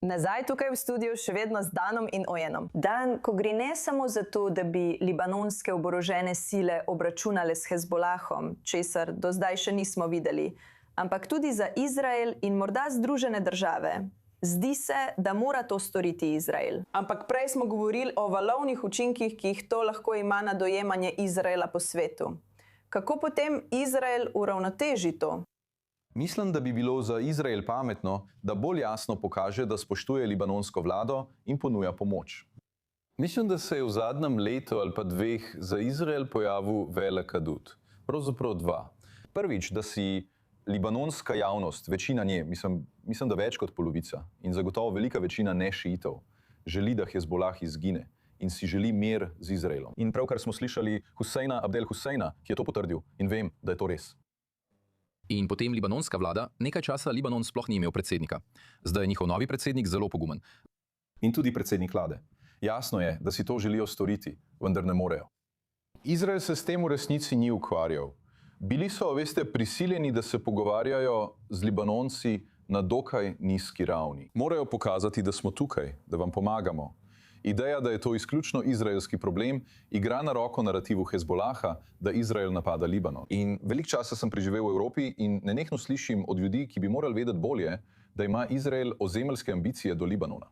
Nazaj tukaj v studiu, še vedno z Danom in Ojenom. Dan, ko gre ne samo za to, da bi libanonske oborožene sile obračunale s Hezbolahom, česar do zdaj še nismo videli, ampak tudi za Izrael in morda Združene države. Zdi se, da mora to storiti Izrael. Ampak prej smo govorili o valovnih učinkih, ki jih to lahko ima na dojemanje Izraela po svetu. Kako potem Izrael uravnoteži to? Mislim, da bi bilo za Izrael pametno, da bolj jasno pokaže, da spoštuje libanonsko vlado in ponuja pomoč. Mislim, da se je v zadnjem letu ali pa dveh za Izrael pojavil velik adut. Pravzaprav dva. Prvič, da si libanonska javnost, večina nje, mislim, da več kot polovica in zagotovo velika večina nešiitov, želi, da Hezbolah izgine in si želi mir z Izraelom. In pravkar smo slišali Husseina Abdel Husseina, ki je to potrdil in vem, da je to res. In potem libanonska vlada, nekaj časa Libanon sploh ni imel predsednika. Zdaj je njihov novi predsednik zelo pogumen. In tudi predsednik vlade. Jasno je, da si to želijo storiti, vendar ne morejo. Izrael se s tem v resnici ni ukvarjal. Bili so, veste, prisiljeni, da se pogovarjajo z Libanonci na dokaj nizki ravni. Morajo pokazati, da smo tukaj, da vam pomagamo. Ideja, da je to izključno izraelski problem, igra na roko narativu Hezbolaha, da Izrael napada Libanon. In veliko časa sem preživel v Evropi in nenehno slišim od ljudi, ki bi morali vedeti bolje, da ima Izrael ozemeljske ambicije do Libanona.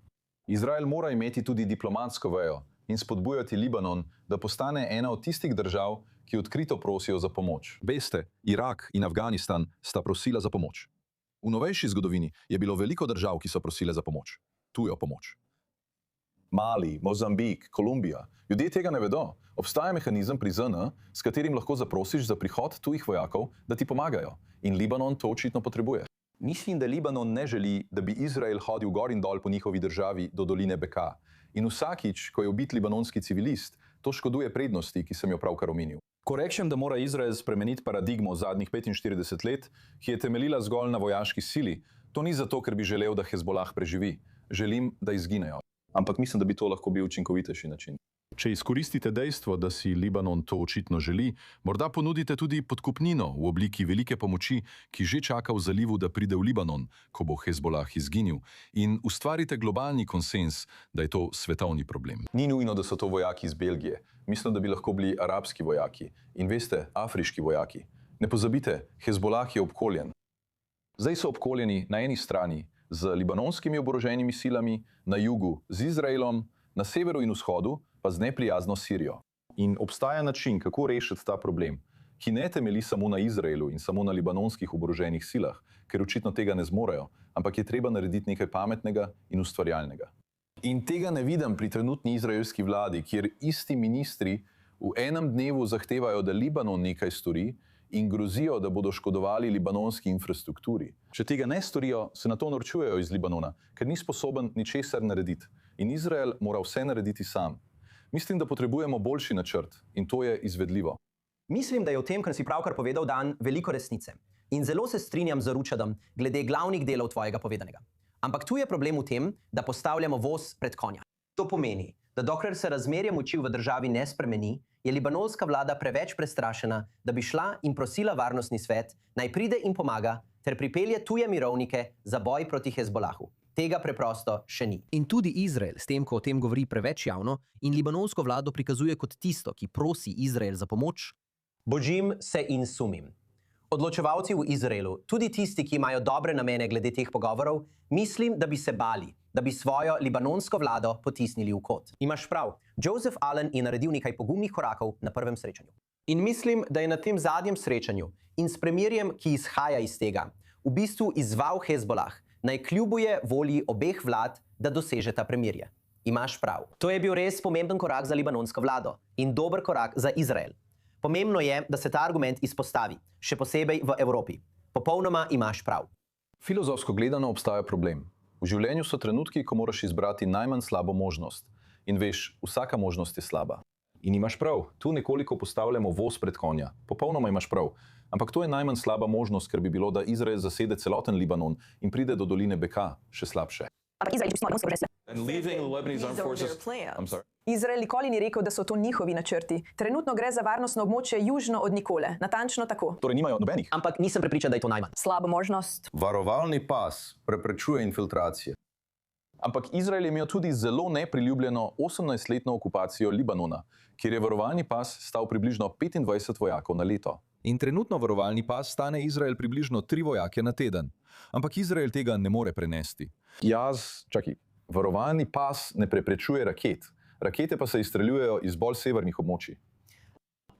Izrael mora imeti tudi diplomatsko vejo in spodbujati Libanon, da postane ena od tistih držav, ki odkrito prosijo za pomoč. Veste, Irak in Afganistan sta prosila za pomoč. V novejši zgodovini je bilo veliko držav, ki so prosile za pomoč. Tujo pomoč. Mali, Mozambik, Kolumbija. Ljudje tega ne vedo. Obstaja mehanizem pri ZN, s katerim lahko zaprosiš za prihod tujih vojakov, da ti pomagajo. In Libanon to očitno potrebuje. Mislim, da Libanon ne želi, da bi Izrael hodil gor in dol po njihovi državi do doline Beka. In vsakič, ko je ubit libanonski civilist, to škoduje prednosti, ki sem jo pravkar omenil. Ko rečem, da mora Izrael spremeniti paradigmo zadnjih 45 let, ki je temeljila zgolj na vojaški sili, to ni zato, ker bi želel, da Hezbolah preživi. Želim, da izginejo. Ampak mislim, da bi to lahko bil učinkovitejši način. Če izkoristite dejstvo, da si Libanon to očitno želi, morda ponudite tudi podkupnino v obliki velike pomoči, ki že čaka v zalivu, da pride v Libanon, ko bo Hezbolah izginil, in ustvarite globalni konsens, da je to svetovni problem. Ni nujno, da so to vojaki iz Belgije. Mislim, da bi lahko bili arabski vojaki in, veste, afriški vojaki. Ne pozabite, Hezbolah je obkoljen. Zdaj so obkoljeni na eni strani z libanonskimi oboroženimi silami, na jugu z Izraelom, na severu in vzhodu pa z neprijazno Sirijo. In obstaja način, kako rešiti ta problem, ki ne temelji samo na Izraelu in samo na libanonskih oboroženih silah, ker očitno tega ne zmorejo, ampak je treba narediti nekaj pametnega in ustvarjalnega. In tega ne vidim pri trenutni izraelski vladi, kjer isti ministri v enem dnevu zahtevajo, da Libanon nekaj stori, in grozijo, da bodo škodovali libanonski infrastrukturi. Če tega ne storijo, se na to norčujejo iz Libanona, ker ni sposoben ničesar narediti. In Izrael mora vse narediti sam. Mislim, da potrebujemo boljši načrt in to je izvedljivo. Mislim, da je v tem, kar si pravkar povedal, Dan, veliko resnice. In zelo se strinjam z Ručadom glede glavnih delov tvojega povedanega. Ampak tu je problem v tem, da postavljamo voz pred konja. To pomeni, da dokler se razmerje moči v državi ne spremeni, je libanonska vlada preveč prestrašena, da bi šla in prosila varnostni svet, naj pride in pomaga, ter pripelje tuje mirovnike za boj proti Hezbolahu. Tega preprosto še ni. In tudi Izrael, s tem, ko o tem govori preveč javno, in libanonsko vlado prikazuje kot tisto, ki prosi Izrael za pomoč, božim se in sumim. Odločevalci v Izraelu, tudi tisti, ki imajo dobre namene glede teh pogovorov, mislim, da bi se bali, da bi svojo libanonsko vlado potisnili v kot. Imaš prav, Joseph Allen je naredil nekaj pogumnih korakov na prvem srečanju. In mislim, da je na tem zadnjem srečanju in s premirjem, ki izhaja iz tega, v bistvu izzval Hezbolah, naj kljubuje volji obeh vlad, da dosežeta premirje. Imaš prav. To je bil res pomemben korak za libanonsko vlado in dober korak za Izrael. Pomembno je, da se ta argument izpostavi, še posebej v Evropi. Popolnoma imaš prav. Filozofsko gledano obstaja problem. V življenju so trenutki, ko moraš izbrati najmanj slabo možnost. In veš, vsaka možnost je slaba. In imaš prav, tu nekoliko postavljamo voz pred konja. Popolnoma imaš prav. Ampak to je najmanj slaba možnost, ker bi bilo, da Izrael zasede celoten Libanon in pride do doline Beka, še slabše. Izrael nikoli ni rekel, da so to njihovi načrti. Trenutno gre za varnostno območje južno od Nikole, natančno tako. Torej nimajo nobenih. Ampak nisem prepričan, da je to najmanj. Slaba možnost. Varovalni pas preprečuje infiltracije. Ampak Izrael je imel tudi zelo nepriljubljeno 18-letno okupacijo Libanona, kjer je varovalni pas stal približno 25 vojakov na leto. In trenutno varovalni pas stane Izrael približno 3 vojake na teden. Ampak Izrael tega ne more prenesti. Varovalni pas ne preprečuje raket. Rakete pa se izstreljujejo iz bolj severnih območij.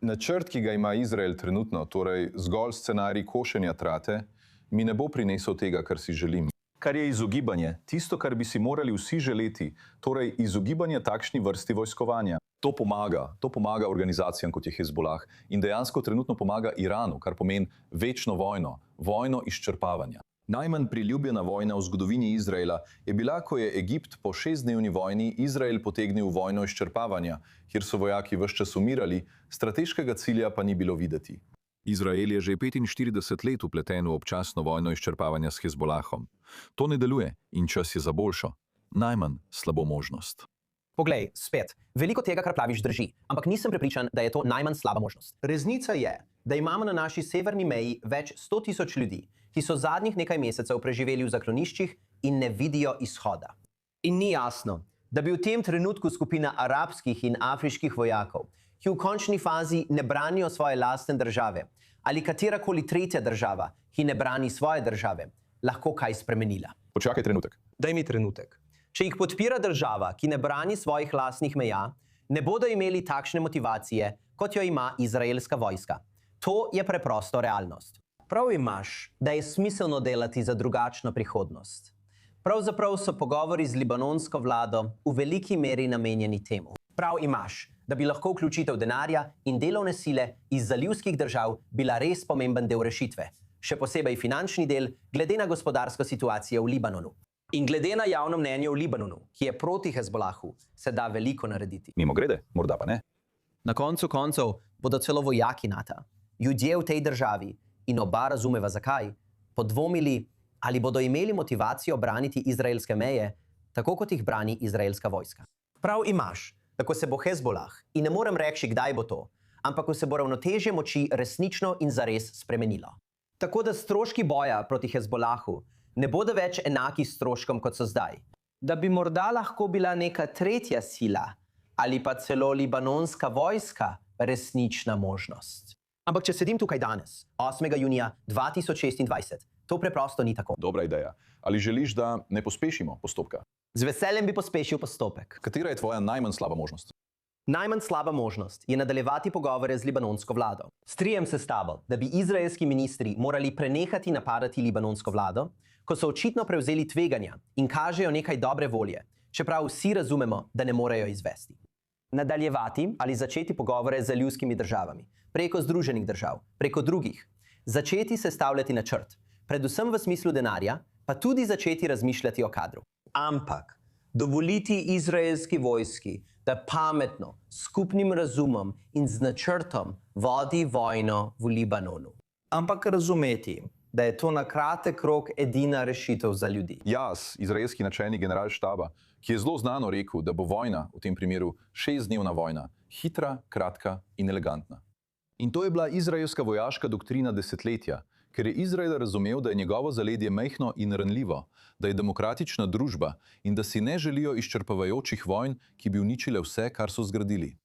Načrt, ki ga ima Izrael trenutno, torej zgolj scenarij košenja trate, mi ne bo prinesel tega, kar si želim. Kar je izogibanje, tisto, kar bi si morali vsi želeti, torej izogibanje takšni vrsti vojskovanja. To pomaga organizacijam, kot je Hezbolah, in dejansko trenutno pomaga Iranu, kar pomeni večno vojno, vojno izčrpavanja. Najmanj priljubljena vojna v zgodovini Izraela je bila, ko je Egipt po 6-dnevni vojni Izrael potegnil vojno izčrpavanja, kjer so vojaki ves čas umirali, strateškega cilja pa ni bilo videti. Izrael je že 45 let vpleten v občasno vojno izčrpavanja s Hezbolahom. To ne deluje in čas je za boljšo. Najmanj slabo možnost. Poglej, spet, veliko tega, kar praviš, drži, ampak nisem prepričan, da je to najmanj slaba možnost. Resnica je, da imamo na naši severni meji več 100.000 ljudi, ki so zadnjih nekaj mesecev preživeli v zakloniščih in ne vidijo izhoda. In ni jasno, da bi v tem trenutku skupina arabskih in afriških vojakov, ki v končni fazi ne branijo svoje lastne države, ali katerakoli tretja država, ki ne brani svoje države, lahko kaj spremenila. Počakaj trenutek. Daj mi trenutek. Če jih podpira država, ki ne brani svojih lastnih meja, ne bodo imeli takšne motivacije, kot jo ima izraelska vojska. To je preprosto realnost. Prav imaš, da je smiselno delati za drugačno prihodnost. Pravzaprav so pogovori z libanonsko vlado v veliki meri namenjeni temu. Prav imaš, da bi lahko vključitev denarja in delovne sile iz zalivskih držav bila res pomemben del rešitve, še posebej finančni del, glede na gospodarsko situacijo v Libanonu. In glede na javno mnenje v Libanonu, ki je proti Hezbolahu, se da veliko narediti. Mimogrede, morda pa ne. Na koncu koncev bodo celo vojaki NATO, ljudje v tej državi, in oba razumeva zakaj, podvomili, ali bodo imeli motivacijo braniti izraelske meje, tako kot jih brani izraelska vojska. Prav imaš, da ko se bo Hezbolah, in ne morem reči, kdaj bo to, ampak ko se bo ravnotežje moči resnično in zares spremenilo. Tako da stroški boja proti Hezbolahu ne bodo več enaki stroškom, kot so zdaj. Da bi morda lahko bila neka tretja sila ali pa celo libanonska vojska resnična možnost. Ampak če sedim tukaj danes, 8. junija 2026, to preprosto ni tako. Dobra ideja. Ali želiš, da ne pospešimo postopka? Z veseljem bi pospešil postopek. Katera je tvoja najmanj slaba možnost? Najmanj slaba možnost je nadaljevati pogovore z libanonsko vlado. Strijem se s tabo, da bi izraelski ministri morali prenehati napadati libanonsko vlado, ko so očitno prevzeli tveganja in kažejo nekaj dobre volje, čeprav vsi razumemo, da ne morejo izvesti. Nadaljevati ali začeti pogovore z zalivskimi državami, preko Združenih držav, preko drugih. Začeti sestavljati načrt, predvsem v smislu denarja, pa tudi začeti razmišljati o kadru. Ampak dovoliti izraelski vojski, da pametno, skupnim razumom in z načrtom vodi vojno v Libanonu. Ampak razumeti, da je to na kratek rok edina rešitev za ljudi. Jaz, izraelski načelnik generalštaba, ki je zelo znano rekel, da bo vojna, v tem primeru 6-dnevna vojna, hitra, kratka in elegantna. In to je bila izraelska vojaška doktrina desetletja, ker je Izrael razumel, da je njegovo zaledje majhno in ranljivo, da je demokratična družba in da si ne želijo izčrpavajočih vojn, ki bi uničile vse, kar so zgradili.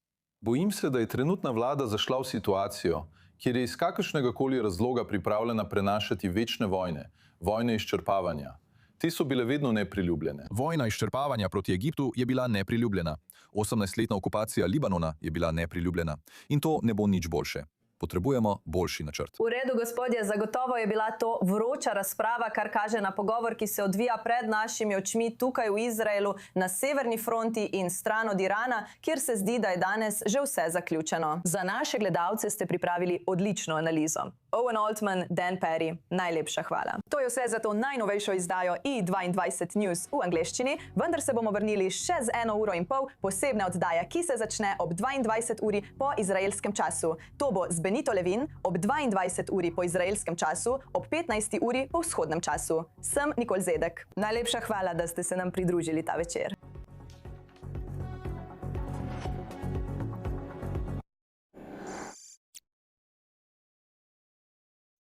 Bojim se, da je trenutna vlada zašla v situacijo, kjer je iz kakršnega koli razloga pripravljena prenašati večne vojne, vojne izčrpavanja. Te so bile vedno nepriljubljene. Vojna izčrpavanja proti Egiptu je bila nepriljubljena. 18-letna okupacija Libanona je bila nepriljubljena. In to ne bo nič boljše. Potrebujemo boljši načrt. V redu, gospodje, zagotovo je bila to vroča razprava, kar kaže na pogovor, ki se odvija pred našimi očmi tukaj v Izraelu, na severni fronti in stran od Irana, kjer se zdi, da je danes že vse zaključeno. Za naše gledalce ste pripravili odlično analizo. Owen Altman, Dan Perry, najlepša hvala. To je vse za to najnovejšo izdajo i22 News v angleščini, vendar se bomo vrnili še z 1 uro in pol posebne oddaje, ki se začne ob 22 uri po izraelskem času. To bo z Benito Levin ob 22 uri po izraelskem času, ob 15 uri po vzhodnem času. Sem Nikol Zedek. Najlepša hvala, da ste se nam pridružili ta večer.